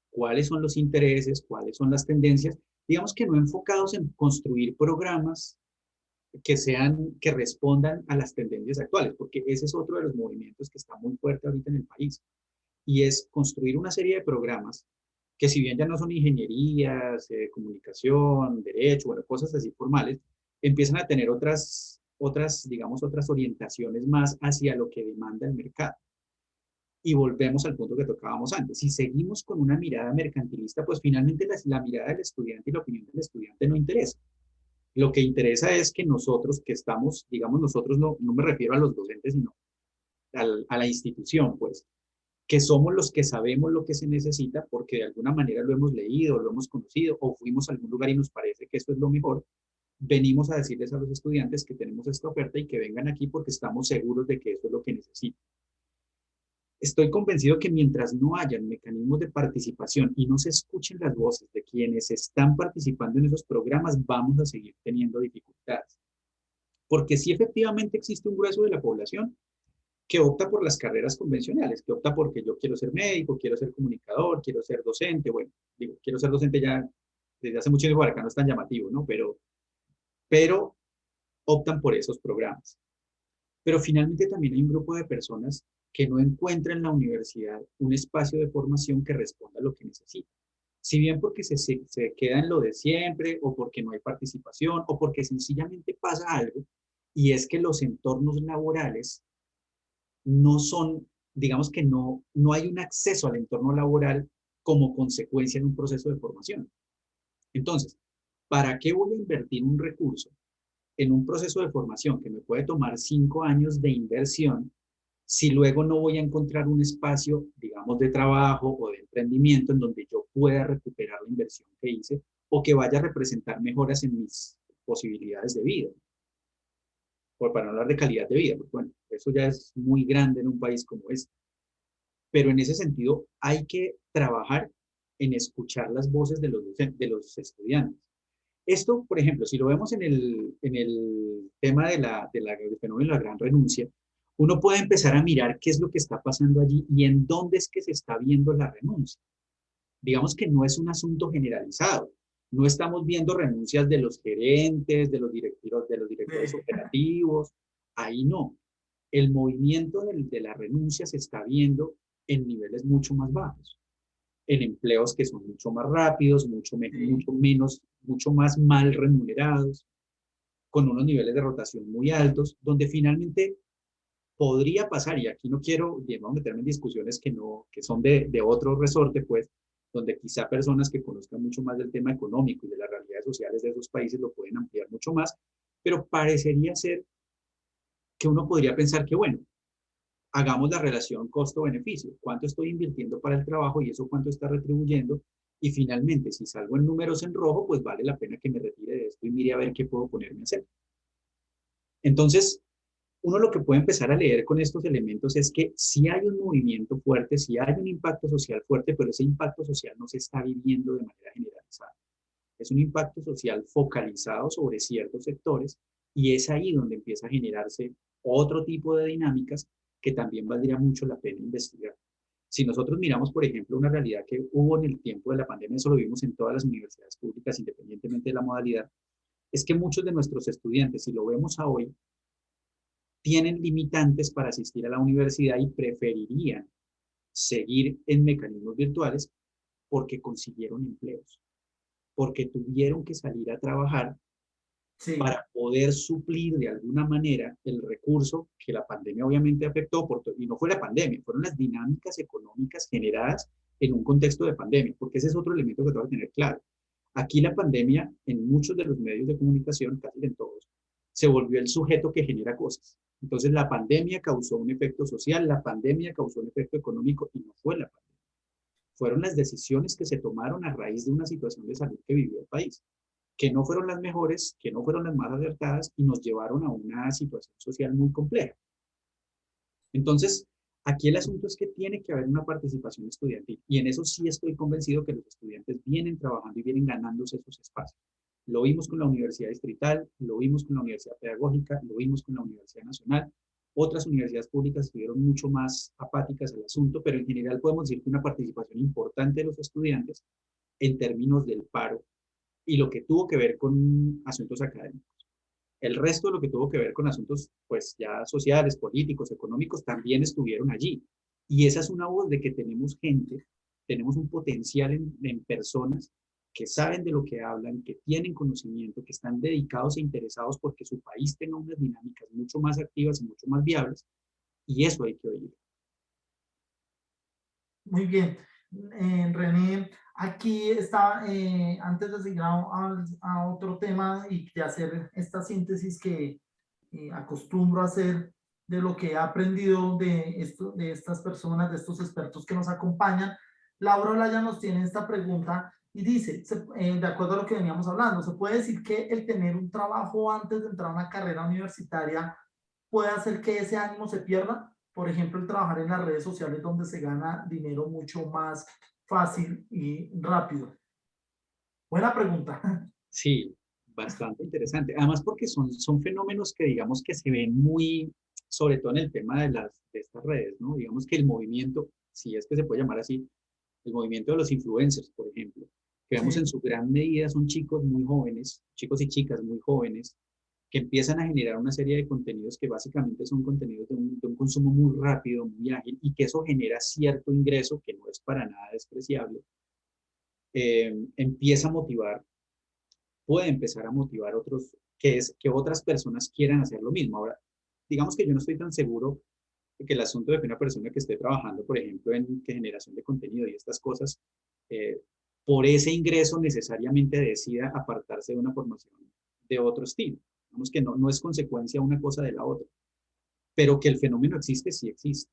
cuáles son los intereses, cuáles son las tendencias, digamos que no enfocados en construir programas que respondan a las tendencias actuales, porque ese es otro de los movimientos que está muy fuerte ahorita en el país, y es construir una serie de programas que, si bien ya no son ingenierías, comunicación, derecho, bueno, cosas así formales, empiezan a tener digamos, otras orientaciones más hacia lo que demanda el mercado. Y volvemos al punto que tocábamos antes. Si seguimos con una mirada mercantilista, pues finalmente la mirada del estudiante y la opinión del estudiante no interesa. Lo que interesa es que nosotros que estamos, digamos, nosotros no me refiero a los docentes, sino a la institución, pues, que somos los que sabemos lo que se necesita porque de alguna manera lo hemos leído, lo hemos conocido o fuimos a algún lugar y nos parece que eso es lo mejor. Venimos a decirles a los estudiantes que tenemos esta oferta y que vengan aquí porque estamos seguros de que eso es lo que necesitan. estoy convencido que mientras no hayan mecanismos de participación y no se escuchen las voces de quienes están participando en esos programas, vamos a seguir teniendo dificultades. Porque sí efectivamente existe un grueso de la población que opta por las carreras convencionales, que opta porque yo quiero ser médico, quiero ser comunicador, quiero ser docente, bueno, digo, quiero ser docente ya desde hace mucho tiempo para acá no es tan llamativo, ¿no? Pero optan por esos programas. Pero finalmente también hay un grupo de personas que no encuentran en la universidad un espacio de formación que responda a lo que necesitan. Si bien porque se queda en lo de siempre, o porque no hay participación, o porque sencillamente pasa algo, y es que los entornos laborales no son, digamos que no hay un acceso al entorno laboral como consecuencia de un proceso de formación. Entonces, ¿para qué voy a invertir un recurso en un proceso de formación que me puede tomar 5 años de inversión si luego no voy a encontrar un espacio, digamos, de trabajo o de emprendimiento en donde yo pueda recuperar la inversión que hice o que vaya a representar mejoras en mis posibilidades de vida? Por para no hablar de calidad de vida, pues bueno, eso ya es muy grande en un país como este. Pero en ese sentido hay que trabajar en escuchar las voces de los estudiantes. Esto, por ejemplo, si lo vemos en el tema del fenómeno de la gran renuncia, uno puede empezar a mirar qué es lo que está pasando allí y en dónde es que se está viendo la renuncia. Digamos que no es un asunto generalizado. No estamos viendo renuncias de los gerentes, de los directores operativos. Ahí no. El movimiento de la renuncia se está viendo en niveles mucho más bajos, en empleos que son mucho más rápidos, mucho más mal remunerados, con unos niveles de rotación muy altos, donde finalmente podría pasar, y aquí no quiero, digamos, meterme en discusiones que son de otro resorte, pues, donde quizá personas que conozcan mucho más del tema económico y de las realidades sociales de esos países lo pueden ampliar mucho más, pero parecería ser que uno podría pensar que, bueno, hagamos la relación costo-beneficio. ¿Cuánto estoy invirtiendo para el trabajo y eso cuánto está retribuyendo? Y finalmente, si salgo en números en rojo, pues vale la pena que me retire de esto y mire a ver qué puedo ponerme a hacer. Entonces, uno lo que puede empezar a leer con estos elementos es que sí hay un movimiento fuerte, sí hay un impacto social fuerte, pero ese impacto social no se está viviendo de manera generalizada. Es un impacto social focalizado sobre ciertos sectores y es ahí donde empieza a generarse otro tipo de dinámicas que también valdría mucho la pena investigar. Si nosotros miramos, por ejemplo, una realidad que hubo en el tiempo de la pandemia, eso lo vimos en todas las universidades públicas, independientemente de la modalidad, es que muchos de nuestros estudiantes, si lo vemos a hoy, tienen limitantes para asistir a la universidad y preferirían seguir en mecanismos virtuales porque consiguieron empleos, porque tuvieron que salir a trabajar para poder suplir de alguna manera el recurso que la pandemia obviamente afectó, y no fue la pandemia, fueron las dinámicas económicas generadas en un contexto de pandemia, porque ese es otro elemento que tengo que tener claro. Aquí la pandemia, en muchos de los medios de comunicación, casi en todos, se volvió el sujeto que genera cosas. Entonces la pandemia causó un efecto social, la pandemia causó un efecto económico y no fue la pandemia. Fueron las decisiones que se tomaron a raíz de una situación de salud que vivió el país, que no fueron las mejores, que no fueron las más acertadas y nos llevaron a una situación social muy compleja. Entonces, aquí el asunto es que tiene que haber una participación estudiantil y en eso sí estoy convencido que los estudiantes vienen trabajando y vienen ganándose esos espacios. Lo vimos con la Universidad Distrital, lo vimos con la Universidad Pedagógica, lo vimos con la Universidad Nacional. Otras universidades públicas estuvieron mucho más apáticas al asunto, pero en general podemos decir que una participación importante de los estudiantes en términos del paro y lo que tuvo que ver con asuntos académicos. El resto de lo que tuvo que ver con asuntos, pues ya sociales, políticos, económicos, también estuvieron allí. Y esa es una voz de que tenemos gente, tenemos un potencial en personas que saben de lo que hablan, que tienen conocimiento, que están dedicados e interesados porque su país tenga unas dinámicas mucho más activas y mucho más viables. Y eso hay que oír. Muy bien. René, aquí está, antes de seguir a otro tema y de hacer esta síntesis que acostumbro a hacer de lo que he aprendido de estas personas, de estos expertos que nos acompañan, Laura Olaya nos tiene esta pregunta y dice, de acuerdo a lo que veníamos hablando, ¿se puede decir que el tener un trabajo antes de entrar a una carrera universitaria puede hacer que ese ánimo se pierda? por ejemplo, el trabajar en las redes sociales donde se gana dinero mucho más fácil y rápido? Buena pregunta. Sí, bastante interesante. Además porque son fenómenos que digamos que se ven muy, sobre todo en el tema de estas redes, ¿no? Digamos que el movimiento, si es que se puede llamar así, el movimiento de los influencers, por ejemplo, que vemos en Sí, su gran medida son chicos muy jóvenes, chicos y chicas muy jóvenes, que empiezan a generar una serie de contenidos que básicamente son contenidos de un consumo muy rápido, muy ágil, y que eso genera cierto ingreso que no es para nada despreciable, empieza a motivar, puede empezar a motivar otros, que otras personas quieran hacer lo mismo. Ahora, digamos que yo no estoy tan seguro de que el asunto de que una persona que esté trabajando, por ejemplo, en generación de contenido y estas cosas, eh, por ese ingreso necesariamente decida apartarse de una formación de otro estilo. Digamos que no es consecuencia una cosa de la otra, pero que el fenómeno existe, sí existe.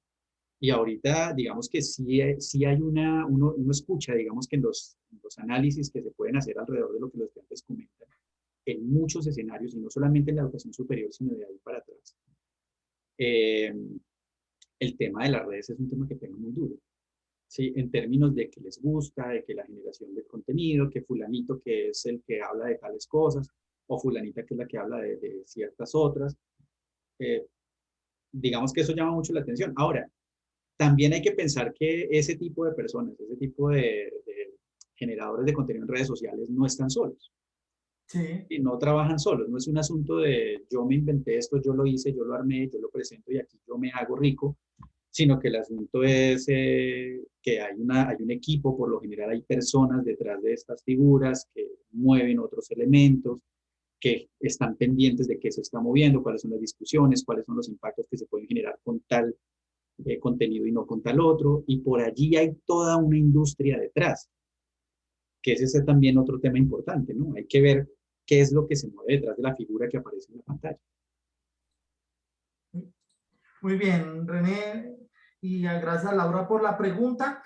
Y ahorita, digamos que sí hay uno escucha, digamos que en los análisis que se pueden hacer alrededor de lo que los estudiantes comentan, en muchos escenarios, y no solamente en la educación superior, sino de ahí para atrás. Eh, el tema de las redes es un tema que pega muy duro, ¿sí? En términos de que les gusta, de que la generación de contenido, que fulanito que es el que habla de tales cosas, o fulanita que es la que habla de ciertas otras. Eh, digamos que eso llama mucho la atención. Ahora, también hay que pensar que ese tipo de personas, ese tipo de generadores de contenido en redes sociales no están solos sí. y no trabajan solos. No es un asunto de yo me inventé esto, yo lo hice, yo lo armé, yo lo presento y aquí yo me hago rico, sino que el asunto es que hay un equipo, por lo general hay personas detrás de estas figuras que mueven otros elementos, que están pendientes de qué se está moviendo, cuáles son las discusiones, cuáles son los impactos que se pueden generar con tal contenido y no con tal otro, y por allí hay toda una industria detrás, que ese es también otro tema importante, ¿no? Hay que ver qué es lo que se mueve detrás de la figura que aparece en la pantalla. Muy bien, René, y gracias a Laura por la pregunta.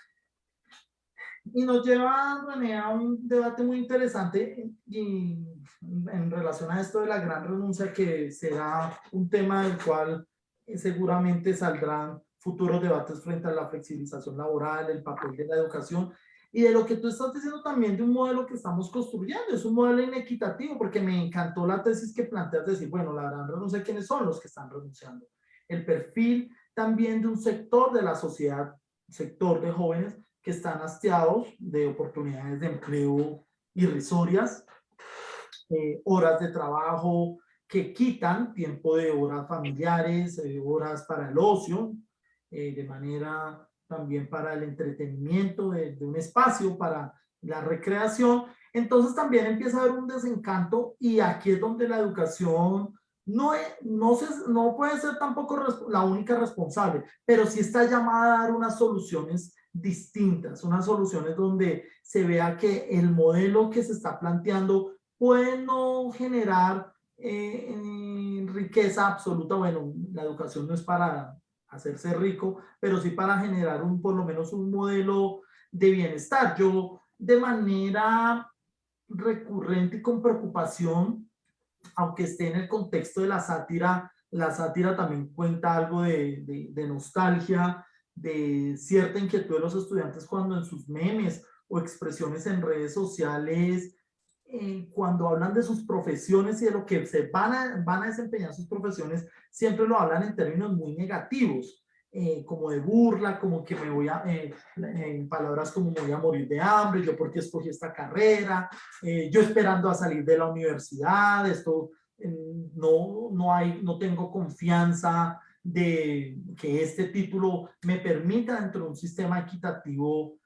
Y nos lleva, René, a un debate muy interesante y en relación a esto de la gran renuncia, que será un tema del cual seguramente saldrán futuros debates frente a la flexibilización laboral, el papel de la educación y de lo que tú estás diciendo también de un modelo que estamos construyendo. Es un modelo inequitativo, porque me encantó la tesis que planteas, decir, bueno, la gran renuncia, ¿quiénes son los que están renunciando? El perfil también de un sector de la sociedad, sector de jóvenes que están hastiados de oportunidades de empleo irrisorias, horas de trabajo que quitan tiempo de horas familiares, horas para el ocio, de manera también para el entretenimiento, de un espacio para la recreación. Entonces también empieza a haber un desencanto, y aquí es donde la educación no puede ser tampoco la única responsable, pero sí está llamada a dar unas soluciones distintas, unas soluciones donde se vea que el modelo que se está planteando puede no generar riqueza absoluta. Bueno, la educación no es para hacerse rico, pero sí para generar por lo menos un modelo de bienestar. Yo, de manera recurrente y con preocupación, aunque esté en el contexto de la sátira también cuenta algo de nostalgia, de cierta inquietud de los estudiantes cuando en sus memes o expresiones en redes sociales, cuando hablan de sus profesiones y de lo que van a desempeñar sus profesiones, siempre lo hablan en términos muy negativos, como de burla, como que en palabras como me voy a morir de hambre, yo porque escogí esta carrera, yo esperando a salir de la universidad, esto no tengo confianza de que este título me permita dentro de un sistema equitativo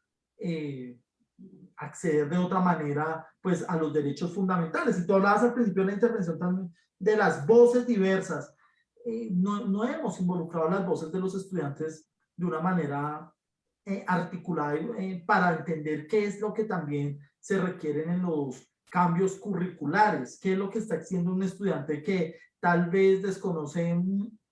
acceder de otra manera pues a los derechos fundamentales. Y tú hablabas al principio de la intervención también de las voces diversas. No hemos involucrado las voces de los estudiantes de una manera articulada para entender qué es lo que también se requieren en los cambios curriculares, qué es lo que está haciendo un estudiante que tal vez desconoce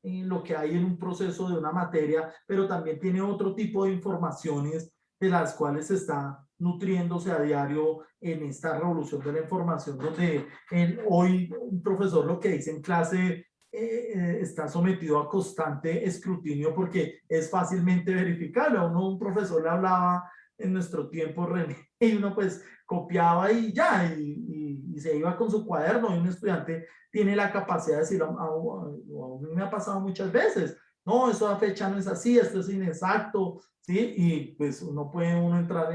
lo que hay en un proceso de una materia, pero también tiene otro tipo de informaciones de las cuales se está nutriéndose a diario en esta revolución de la información, donde hoy un profesor lo que dice en clase está sometido a constante escrutinio porque es fácilmente verificable. A uno un profesor le hablaba en nuestro tiempo, René, y uno pues copiaba y ya, y se iba con su cuaderno, y un estudiante tiene la capacidad de decir, a mí me ha pasado muchas veces, no, eso a fecha no es así, esto es inexacto, ¿sí? Y pues uno puede entrar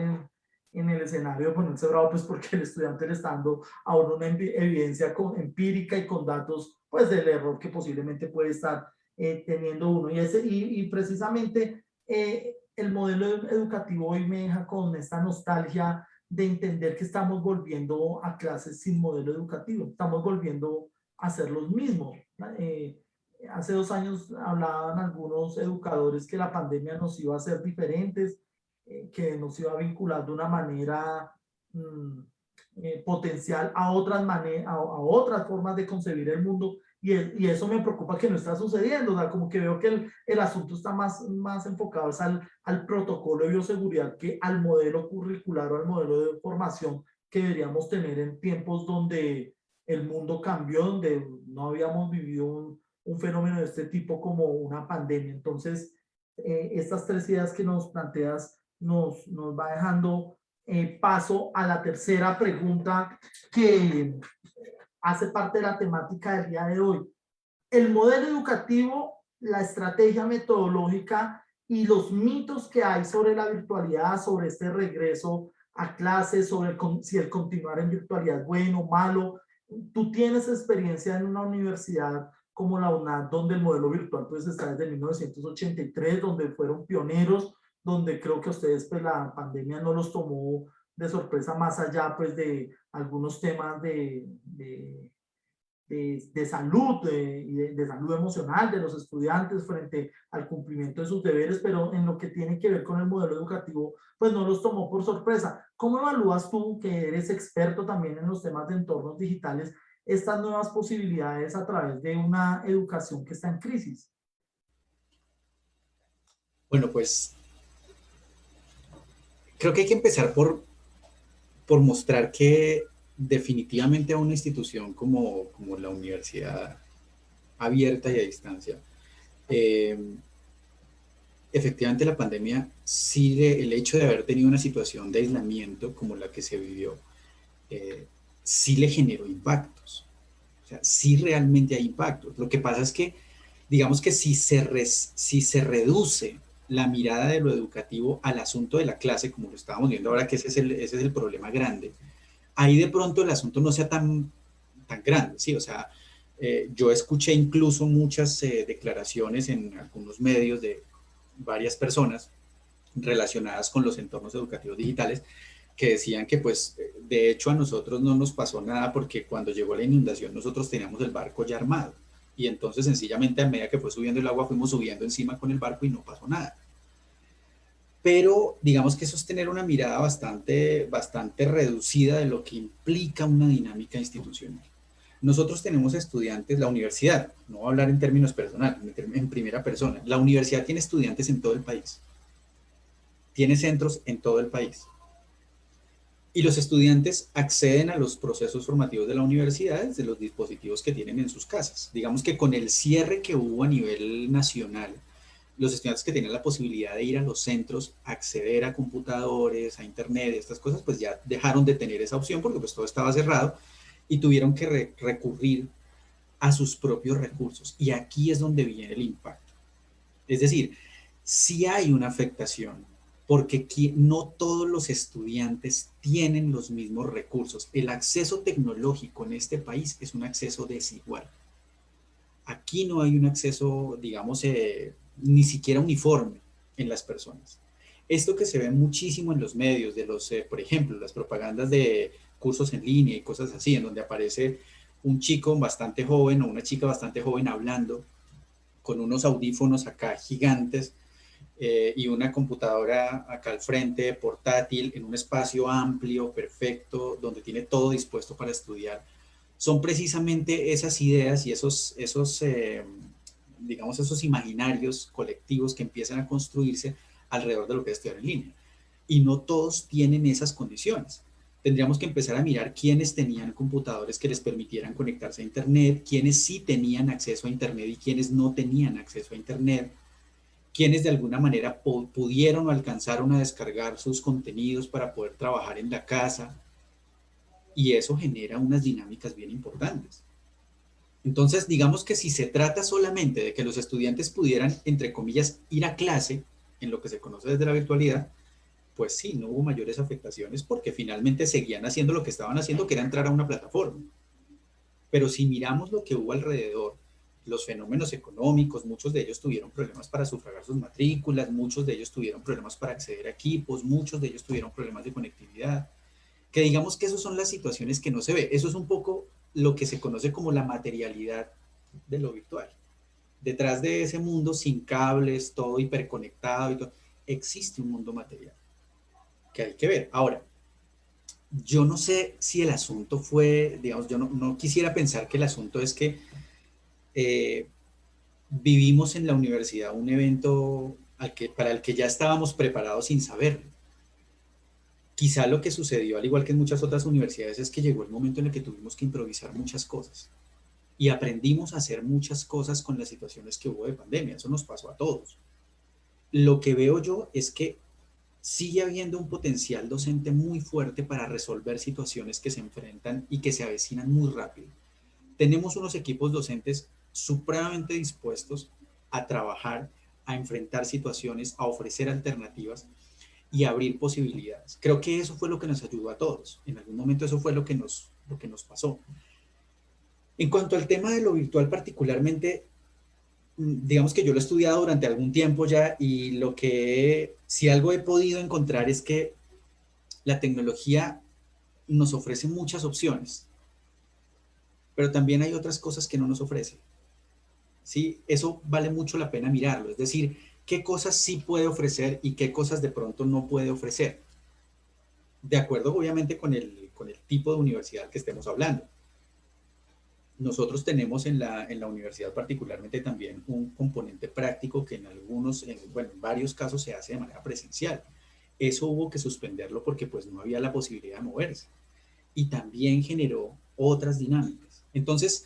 en el escenario de ponerse bravo, pues porque el estudiante le está dando a uno una evidencia empírica y con datos, pues del error que posiblemente puede estar teniendo uno. Y precisamente el modelo educativo hoy me deja con esta nostalgia de entender que estamos volviendo a clases sin modelo educativo, estamos volviendo a ser los mismos. Hace 2 años hablaban algunos educadores que la pandemia nos iba a hacer diferentes, que nos iba a vincular de una manera potencial a otras formas de concebir el mundo, y eso me preocupa que no está sucediendo. O sea, como que veo que el asunto está más enfocado al protocolo de bioseguridad que al modelo curricular o al modelo de formación que deberíamos tener en tiempos donde el mundo cambió, donde no habíamos vivido un fenómeno de este tipo como una pandemia. Entonces, estas 3 ideas que nos planteas nos va dejando paso a la tercera pregunta que hace parte de la temática del día de hoy. El modelo educativo, la estrategia metodológica y los mitos que hay sobre la virtualidad, sobre este regreso a clases, sobre si el continuar en virtualidad es bueno o malo. Tú tienes experiencia en una universidad como la UNAD, donde el modelo virtual pues está desde 1983, donde fueron pioneros, donde creo que a ustedes pues la pandemia no los tomó de sorpresa, más allá pues de algunos temas de salud, de salud emocional de los estudiantes frente al cumplimiento de sus deberes, pero en lo que tiene que ver con el modelo educativo, pues no los tomó por sorpresa. ¿Cómo evalúas tú, que eres experto también en los temas de entornos digitales, estas nuevas posibilidades a través de una educación que está en crisis? Bueno, pues creo que hay que empezar por mostrar que definitivamente a una institución como la universidad abierta y a distancia, eh, efectivamente la pandemia sigue, el hecho de haber tenido una situación de aislamiento como la que se vivió, sí le generó impactos. O sea, sí realmente hay impactos. Lo que pasa es que, digamos que si se reduce la mirada de lo educativo al asunto de la clase, como lo estábamos viendo ahora, que ese es el problema grande, ahí de pronto el asunto no sea tan grande, ¿sí? O sea, yo escuché incluso muchas declaraciones en algunos medios de varias personas relacionadas con los entornos educativos digitales que decían que pues de hecho a nosotros no nos pasó nada porque cuando llegó la inundación nosotros teníamos el barco ya armado y entonces sencillamente a medida que fue subiendo el agua fuimos subiendo encima con el barco y no pasó nada. Pero digamos que eso es tener una mirada bastante reducida de lo que implica una dinámica institucional. Nosotros tenemos estudiantes, la universidad, no voy a hablar en términos personales, en primera persona, la universidad tiene estudiantes en todo el país, tiene centros en todo el país. Y los estudiantes acceden a los procesos formativos de la universidad desde los dispositivos que tienen en sus casas. Digamos que con el cierre que hubo a nivel nacional, los estudiantes que tenían la posibilidad de ir a los centros, acceder a computadores, a internet, estas cosas, pues ya dejaron de tener esa opción porque pues todo estaba cerrado y tuvieron que recurrir a sus propios recursos. Y aquí es donde viene el impacto. Es decir, sí hay una afectación porque no todos los estudiantes tienen los mismos recursos. El acceso tecnológico en este país es un acceso desigual. Aquí no hay un acceso, digamos, ni siquiera uniforme en las personas. Esto que se ve muchísimo en los medios, por ejemplo, las propagandas de cursos en línea y cosas así, en donde aparece un chico bastante joven o una chica bastante joven hablando con unos audífonos acá gigantes y una computadora acá al frente, portátil, en un espacio amplio, perfecto, donde tiene todo dispuesto para estudiar. Son precisamente esas ideas y digamos, esos imaginarios colectivos que empiezan a construirse alrededor de lo que es estudiar en línea. Y no todos tienen esas condiciones. Tendríamos que empezar a mirar quiénes tenían computadores que les permitieran conectarse a Internet, quiénes sí tenían acceso a Internet y quiénes no tenían acceso a Internet, quienes de alguna manera pudieron o alcanzaron a descargar sus contenidos para poder trabajar en la casa, y eso genera unas dinámicas bien importantes. Entonces, digamos que si se trata solamente de que los estudiantes pudieran, entre comillas, ir a clase, en lo que se conoce desde la virtualidad, pues sí, no hubo mayores afectaciones porque finalmente seguían haciendo lo que estaban haciendo, que era entrar a una plataforma. Pero si miramos lo que hubo alrededor, los fenómenos económicos, muchos de ellos tuvieron problemas para sufragar sus matrículas, muchos de ellos tuvieron problemas para acceder a equipos, muchos de ellos tuvieron problemas de conectividad, que digamos que esas son las situaciones que no se ve. Eso es un poco lo que se conoce como la materialidad de lo virtual. Detrás de ese mundo sin cables, todo hiperconectado y todo, existe un mundo material que hay que ver. Ahora, yo no sé si el asunto fue, digamos, yo no quisiera pensar que el asunto es que eh, vivimos en la universidad un evento para el que ya estábamos preparados sin saberlo. Quizá lo que sucedió, al igual que en muchas otras universidades, es que llegó el momento en el que tuvimos que improvisar muchas cosas y aprendimos a hacer muchas cosas con las situaciones que hubo de pandemia. Eso nos pasó a todos. Lo que veo yo es que sigue habiendo un potencial docente muy fuerte para resolver situaciones que se enfrentan y que se avecinan muy rápido. Tenemos unos equipos docentes supremamente dispuestos a trabajar, a enfrentar situaciones, a ofrecer alternativas y a abrir posibilidades. Creo que eso fue lo que nos ayudó a todos. En algún momento eso fue lo que nos pasó. En cuanto al tema de lo virtual particularmente, digamos que yo lo he estudiado durante algún tiempo ya y si algo he podido encontrar es que la tecnología nos ofrece muchas opciones, pero también hay otras cosas que no nos ofrece. ¿Sí? Eso vale mucho la pena mirarlo, es decir, qué cosas sí puede ofrecer y qué cosas de pronto no puede ofrecer, de acuerdo obviamente con el tipo de universidad que estemos hablando. Nosotros tenemos en la universidad particularmente también un componente práctico que en varios casos se hace de manera presencial. Eso hubo que suspenderlo porque pues no había la posibilidad de moverse. Y también generó otras dinámicas. Entonces,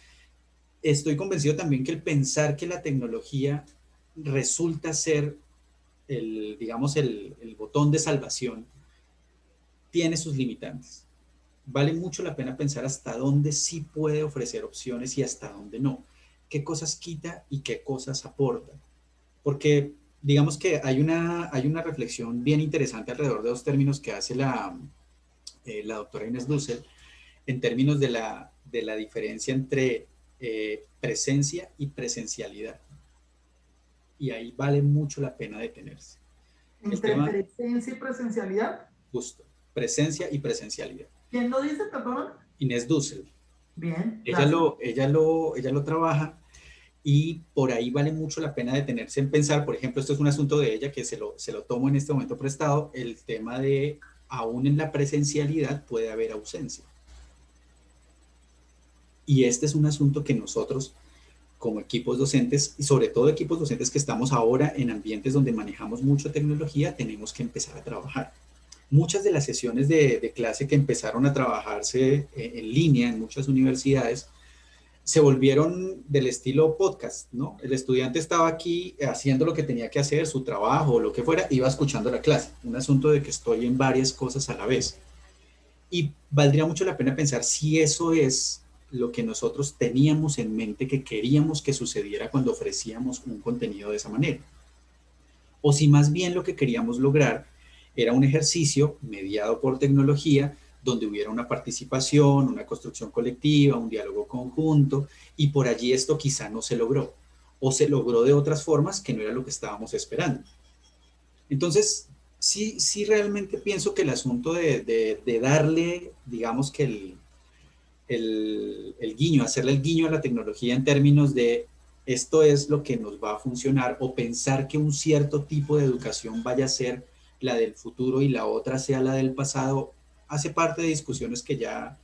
estoy convencido también que el pensar que la tecnología resulta ser digamos, el botón de salvación tiene sus limitantes. Vale mucho la pena pensar hasta dónde sí puede ofrecer opciones y hasta dónde no. Qué cosas quita y qué cosas aporta. Porque digamos que hay una reflexión bien interesante alrededor de dos términos que hace la doctora Inés Dussel en términos de la diferencia entre presencia y presencialidad. Y ahí vale mucho la pena detenerse. Entre presencia y presencialidad. Justo, presencia y presencialidad. ¿Quién lo dice, perdón? Inés Dussel. Bien, ella lo trabaja y por ahí vale mucho la pena detenerse en pensar, por ejemplo, esto es un asunto de ella que se lo tomo en este momento prestado, el tema de aún en la presencialidad puede haber ausencia. Y este es un asunto que nosotros como equipos docentes y sobre todo equipos docentes que estamos ahora en ambientes donde manejamos mucha tecnología, tenemos que empezar a trabajar. Muchas de las sesiones de clase que empezaron a trabajarse en línea en muchas universidades se volvieron del estilo podcast, ¿no? El estudiante estaba aquí haciendo lo que tenía que hacer, su trabajo o lo que fuera, iba escuchando la clase. Un asunto de que estoy en varias cosas a la vez. Y valdría mucho la pena pensar si eso es lo que nosotros teníamos en mente que queríamos que sucediera cuando ofrecíamos un contenido de esa manera. O si más bien lo que queríamos lograr era un ejercicio mediado por tecnología donde hubiera una participación, una construcción colectiva, un diálogo conjunto, y por allí esto quizá no se logró, o se logró de otras formas que no era lo que estábamos esperando. Entonces, sí realmente pienso que el asunto de darle, digamos que el guiño, hacerle el guiño a la tecnología en términos de esto es lo que nos va a funcionar, o pensar que un cierto tipo de educación vaya a ser la del futuro y la otra sea la del pasado, hace parte de discusiones que ya,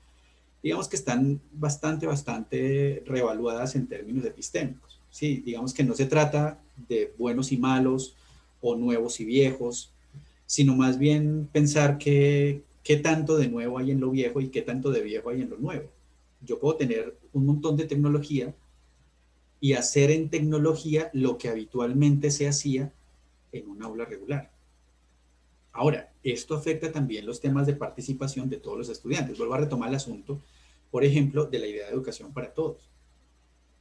digamos que están bastante reevaluadas en términos epistémicos. Sí, digamos que no se trata de buenos y malos o nuevos y viejos, sino más bien pensar que qué tanto de nuevo hay en lo viejo y qué tanto de viejo hay en lo nuevo. Yo puedo tener un montón de tecnología y hacer en tecnología lo que habitualmente se hacía en un aula regular. Ahora, esto afecta también los temas de participación de todos los estudiantes. Vuelvo a retomar el asunto, por ejemplo, de la idea de educación para todos.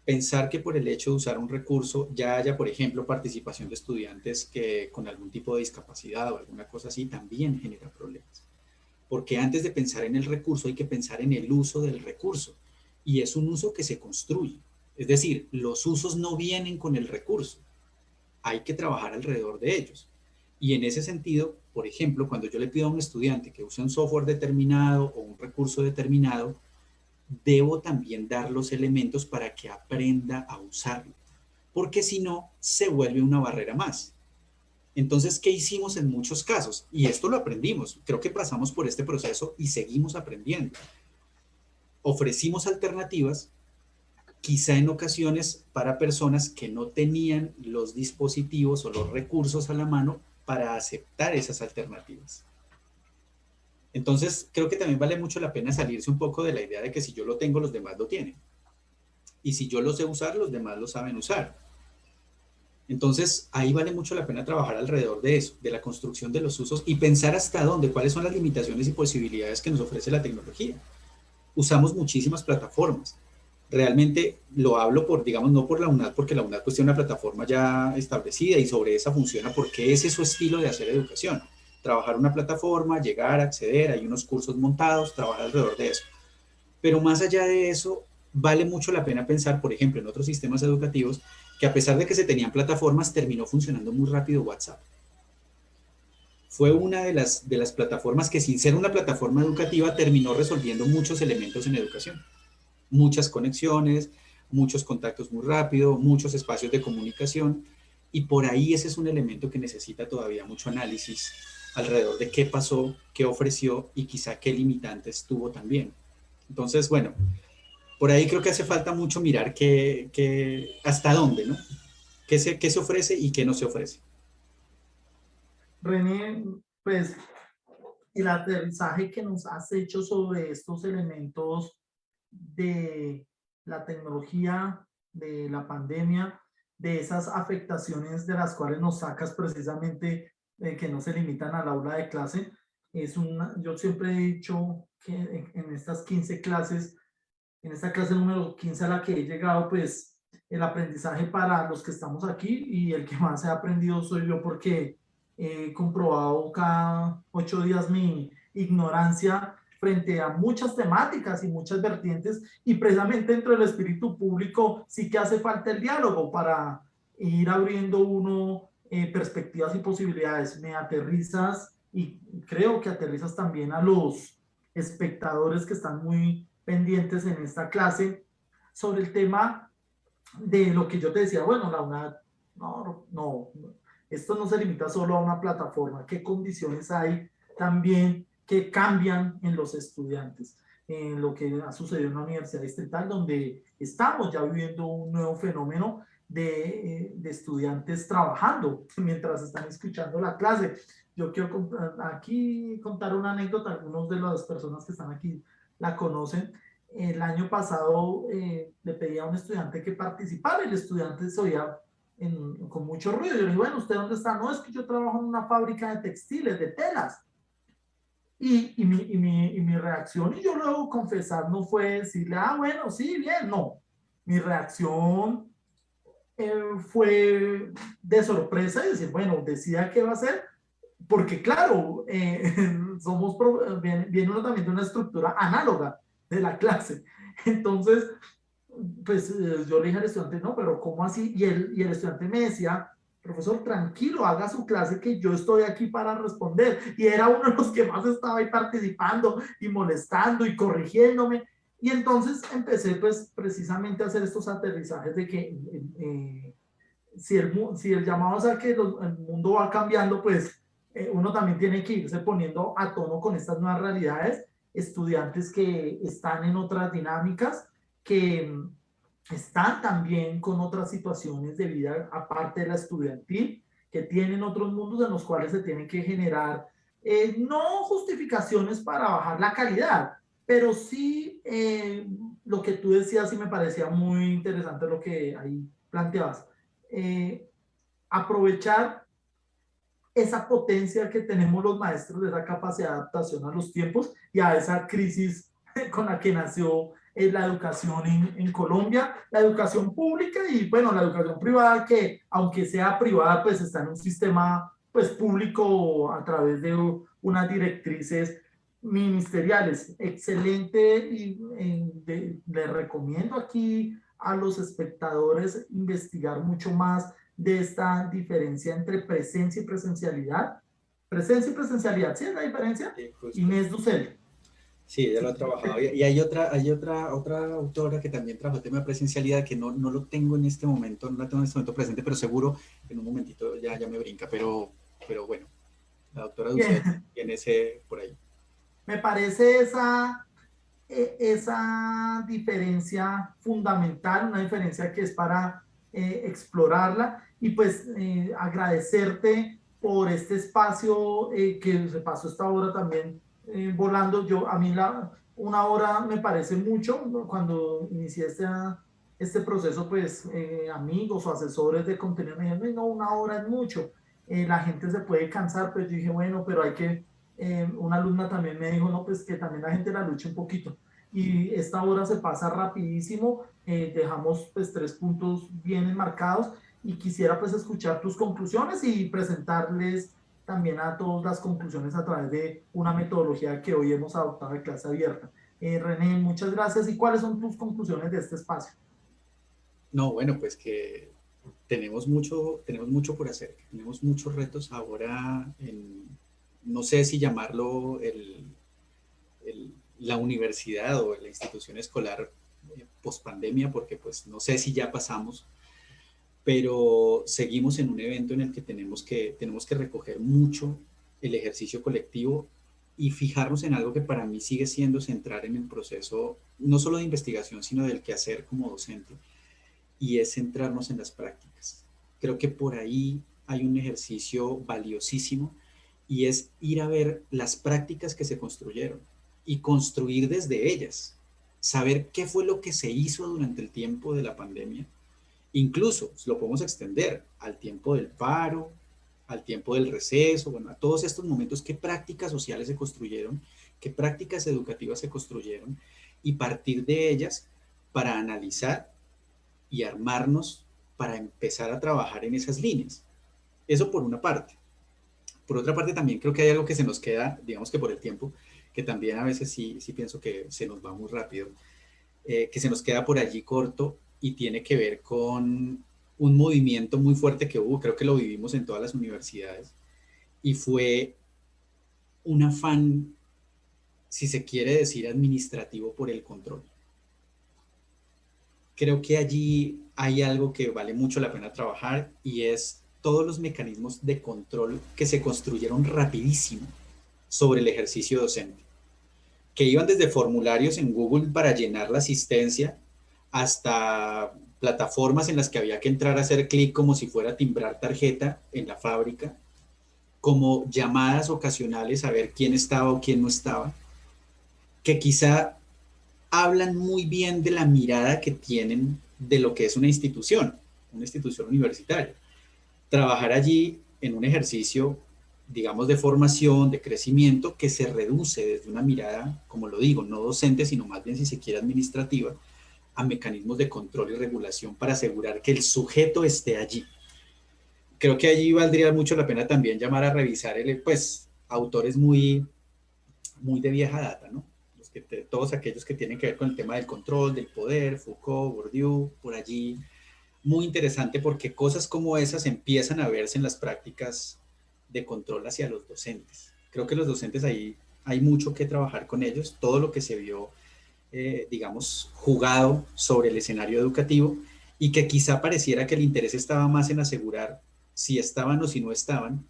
Pensar que por el hecho de usar un recurso ya haya, por ejemplo, participación de estudiantes que, con algún tipo de discapacidad o alguna cosa así, también genera problemas. Porque antes de pensar en el recurso hay que pensar en el uso del recurso. Y es un uso que se construye. Es decir, los usos no vienen con el recurso. Hay que trabajar alrededor de ellos. Y en ese sentido, por ejemplo, cuando yo le pido a un estudiante que use un software determinado o un recurso determinado, debo también dar los elementos para que aprenda a usarlo, porque si no, se vuelve una barrera más. Entonces, ¿qué hicimos en muchos casos? Y esto lo aprendimos, creo que pasamos por este proceso y seguimos aprendiendo. Ofrecimos alternativas, quizá en ocasiones para personas que no tenían los dispositivos o los recursos a la mano para aceptar esas alternativas. Entonces, creo que también vale mucho la pena salirse un poco de la idea de que si yo lo tengo, los demás lo tienen. Y si yo lo sé usar, los demás lo saben usar. Entonces, ahí vale mucho la pena trabajar alrededor de eso, de la construcción de los usos y pensar hasta dónde, cuáles son las limitaciones y posibilidades que nos ofrece la tecnología. Usamos muchísimas plataformas. Realmente lo hablo por, digamos, no por la UNAD, porque la UNAD pues tiene una plataforma ya establecida y sobre esa funciona porque ese es su estilo de hacer educación. Trabajar una plataforma, llegar, acceder, hay unos cursos montados, trabajar alrededor de eso. Pero más allá de eso, vale mucho la pena pensar, por ejemplo, en otros sistemas educativos, que a pesar de que se tenían plataformas, terminó funcionando muy rápido WhatsApp. Fue una de las plataformas que, sin ser una plataforma educativa, terminó resolviendo muchos elementos en educación. Muchas conexiones, muchos contactos muy rápido, muchos espacios de comunicación, y por ahí ese es un elemento que necesita todavía mucho análisis alrededor de qué pasó, qué ofreció y quizá qué limitantes tuvo también. Entonces, bueno, por ahí creo que hace falta mucho mirar hasta dónde, ¿no? Qué se ofrece y qué no se ofrece. René, pues el aterrizaje que nos has hecho sobre estos elementos de la tecnología, de la pandemia, de esas afectaciones de las cuales nos sacas precisamente que no se limitan al aula de clase. Yo siempre he dicho que en estas 15 clases, en esta clase número 15 a la que he llegado, pues el aprendizaje para los que estamos aquí y el que más he aprendido soy yo porque he comprobado cada 8 días mi ignorancia frente a muchas temáticas y muchas vertientes y precisamente dentro del espíritu público sí que hace falta el diálogo para ir abriendo uno perspectivas y posibilidades. Me aterrizas y creo que aterrizas también a los espectadores que están muy pendientes en esta clase sobre el tema de lo que yo te decía, bueno, la UNAD, no, esto no se limita solo a una plataforma, qué condiciones hay también que cambian en los estudiantes, en lo que ha sucedido en la Universidad Distrital, donde estamos ya viviendo un nuevo fenómeno de estudiantes trabajando mientras están escuchando la clase. Yo quiero aquí contar una anécdota, algunos de las personas que están aquí la conocen. El año pasado le pedí a un estudiante que participara y el estudiante se oía con mucho ruido. Yo le dije, bueno, ¿usted dónde está? No, es que yo trabajo en una fábrica de textiles, de telas. Y mi reacción, y yo luego confesar, no fue decirle, ah, bueno, sí, bien, no. Mi reacción fue de sorpresa y decir, bueno, decida qué va a hacer, porque claro, viene uno también de una estructura análoga de la clase. Entonces, pues yo le dije al estudiante, no, pero ¿cómo así? Y el estudiante me decía, profesor, tranquilo, haga su clase que yo estoy aquí para responder. Y era uno de los que más estaba ahí participando y molestando y corrigiéndome. Y entonces empecé pues precisamente a hacer estos aterrizajes de que si el llamado es a que el mundo va cambiando, pues uno también tiene que irse poniendo a tono con estas nuevas realidades. Estudiantes que están en otras dinámicas, que están también con otras situaciones de vida aparte de la estudiantil, que tienen otros mundos en los cuales se tienen que generar no justificaciones para bajar la calidad, pero sí lo que tú decías y me parecía muy interesante lo que ahí planteabas. Aprovechar esa potencia que tenemos los maestros, esa capacidad de adaptación a los tiempos y a esa crisis con la que nació la educación en Colombia, la educación pública y bueno, la educación privada que aunque sea privada pues está en un sistema pues público a través de unas directrices ministeriales. Excelente y le recomiendo aquí a los espectadores investigar mucho más de esta diferencia entre presencia y presencialidad. Presencia y presencialidad, ¿sí es la diferencia? Sí, justo. Inés Dussel. Sí, ella lo ha trabajado. Y hay otra autora que también trabajó el tema de presencialidad que no lo tengo en este momento, no la tengo en este momento presente, pero seguro en un momentito ya me brinca. Pero bueno, la doctora Dussel tiene ese por ahí. Me parece esa diferencia fundamental, una diferencia que es para explorarla y pues agradecerte por este espacio que se pasó esta hora también volando. A mí una hora me parece mucho, ¿no? Cuando inicié este proceso, pues amigos o asesores de contenido me dijeron, no, una hora es mucho, la gente se puede cansar, pues yo dije, bueno, pero hay que una alumna también me dijo, no, pues que también la gente la luche un poquito. Y esta hora se pasa rapidísimo, dejamos pues 3 puntos bien enmarcados y quisiera pues escuchar tus conclusiones y presentarles también a todos las conclusiones a través de una metodología que hoy hemos adoptado de clase abierta. René, muchas gracias. ¿Y cuáles son tus conclusiones de este espacio? No, bueno, pues que tenemos mucho por hacer, tenemos muchos retos ahora no sé si llamarlo la universidad o la institución escolar post pandemia, porque pues no sé si ya pasamos, pero seguimos en un evento en el que tenemos que recoger mucho el ejercicio colectivo y fijarnos en algo que para mí sigue siendo central en el proceso, no solo de investigación, sino del quehacer como docente, y es centrarnos en las prácticas. Creo que por ahí hay un ejercicio valiosísimo y es ir a ver las prácticas que se construyeron y construir desde ellas, saber qué fue lo que se hizo durante el tiempo de la pandemia, incluso lo podemos extender al tiempo del paro, al tiempo del receso, bueno, a todos estos momentos, qué prácticas sociales se construyeron, qué prácticas educativas se construyeron y partir de ellas para analizar y armarnos para empezar a trabajar en esas líneas. Eso por una parte. Por otra parte, también creo que hay algo que se nos queda, digamos que por el tiempo, que también a veces sí pienso que se nos va muy rápido, que se nos queda por allí corto y tiene que ver con un movimiento muy fuerte que hubo, creo que lo vivimos en todas las universidades, y fue un afán, si se quiere decir, administrativo por el control. Creo que allí hay algo que vale mucho la pena trabajar y es todos los mecanismos de control que se construyeron rapidísimo sobre el ejercicio docente, que iban desde formularios en Google para llenar la asistencia hasta plataformas en las que había que entrar a hacer clic como si fuera a timbrar tarjeta en la fábrica, como llamadas ocasionales a ver quién estaba o quién no estaba, que quizá hablan muy bien de la mirada que tienen de lo que es una institución universitaria. Trabajar allí en un ejercicio, digamos, de formación, de crecimiento, que se reduce desde una mirada, como lo digo, no docente, sino más bien, si se quiere, administrativa, a mecanismos de control y regulación para asegurar que el sujeto esté allí. Creo que allí valdría mucho la pena también llamar a revisar, pues, autores muy de vieja data, ¿no? Todos aquellos que tienen que ver con el tema del control, del poder, Foucault, Bourdieu, por allí, muy interesante porque cosas como esas empiezan a verse en las prácticas de control hacia los docentes. Creo que los docentes ahí hay mucho que trabajar con ellos, todo lo que se vio, digamos, jugado sobre el escenario educativo y que quizá pareciera que el interés estaba más en asegurar si estaban o si no estaban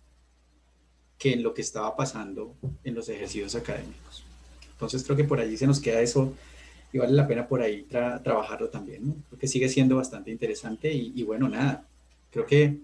que en lo que estaba pasando en los ejercicios académicos. Entonces creo que por allí se nos queda eso y vale la pena por ahí trabajarlo también, ¿no? Porque sigue siendo bastante interesante y bueno, nada, creo que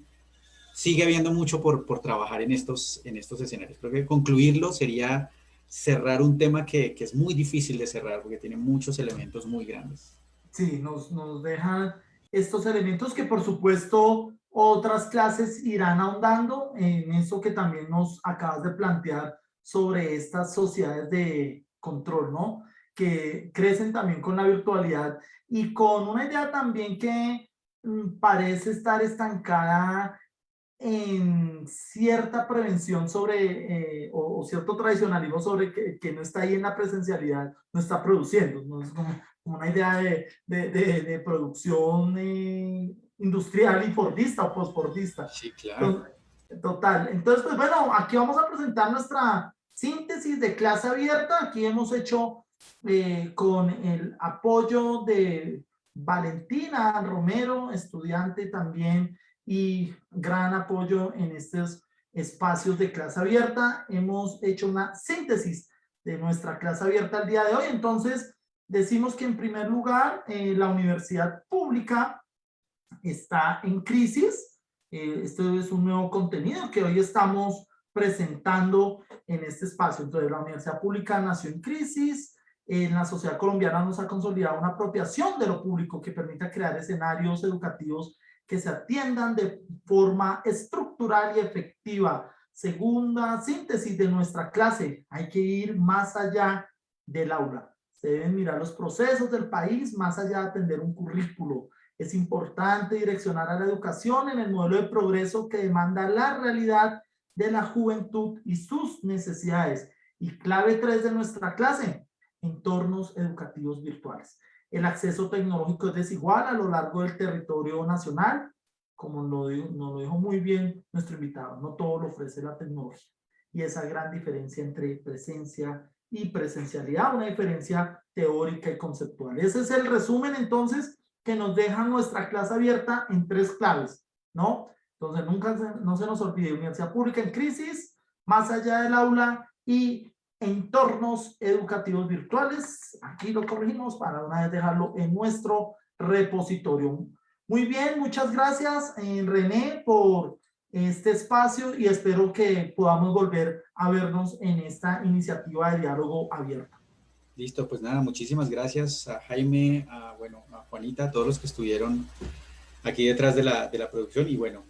sigue habiendo mucho por trabajar en estos escenarios. Creo que concluirlo sería cerrar un tema que es muy difícil de cerrar porque tiene muchos elementos muy grandes. Sí, nos dejan estos elementos que por supuesto otras clases irán ahondando en eso que también nos acabas de plantear sobre estas sociedades de control, ¿no? Que crecen también con la virtualidad y con una idea también que parece estar estancada en cierta prevención sobre, o cierto tradicionalismo sobre que no está ahí en la presencialidad, no está produciendo, no es como una idea de producción industrial y fordista o postfordista. Sí, claro. Total. Entonces, pues bueno, aquí vamos a presentar nuestra síntesis de clase abierta. Aquí hemos hecho con el apoyo de Valentina Romero, estudiante también y gran apoyo en estos espacios de clase abierta. Hemos hecho una síntesis de nuestra clase abierta el día de hoy. Entonces, decimos que en primer lugar, la universidad pública está en crisis. Esto es un nuevo contenido que hoy estamos presentando en este espacio. Entonces, la universidad pública nació en crisis. En la sociedad colombiana nos ha consolidado una apropiación de lo público que permita crear escenarios educativos que se atiendan de forma estructural y efectiva. Segunda síntesis de nuestra clase, hay que ir más allá del aula. Se deben mirar los procesos del país más allá de atender un currículo. Es importante direccionar a la educación en el modelo de progreso que demanda la realidad de la juventud y sus necesidades. Y clave 3 de nuestra clase, entornos educativos virtuales. El acceso tecnológico es desigual a lo largo del territorio nacional, como nos lo dijo muy bien nuestro invitado, no todo lo ofrece la tecnología. Y esa gran diferencia entre presencia y presencialidad, una diferencia teórica y conceptual. Ese es el resumen entonces que nos deja nuestra clase abierta en 3 claves, ¿no? Entonces no se nos olvide, universidad pública en crisis, más allá del aula y entornos educativos virtuales. Aquí lo corregimos para una vez dejarlo en nuestro repositorio. Muy bien, muchas gracias René por este espacio y espero que podamos volver a vernos en esta iniciativa de diálogo abierto. Listo, pues nada, muchísimas gracias a Jaime, a Juanita, a todos los que estuvieron aquí detrás de la producción y bueno,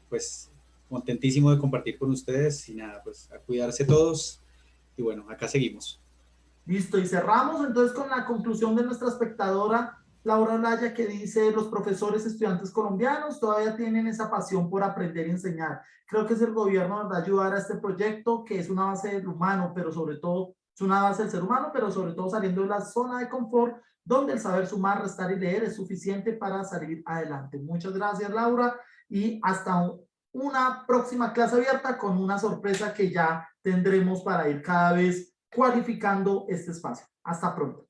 pues contentísimo de compartir con ustedes y nada, pues a cuidarse todos y bueno, acá seguimos. Listo, y cerramos entonces con la conclusión de nuestra espectadora Laura Olaya que dice: los profesores estudiantes colombianos todavía tienen esa pasión por aprender y enseñar. Creo que es el gobierno nos va a ayudar a este proyecto que es una base del humano, pero sobre todo es una base del ser humano, pero sobre todo saliendo de la zona de confort donde el saber sumar, restar y leer es suficiente para salir adelante. Muchas gracias Laura y hasta una próxima clase abierta con una sorpresa que ya tendremos para ir cada vez cualificando este espacio. Hasta pronto.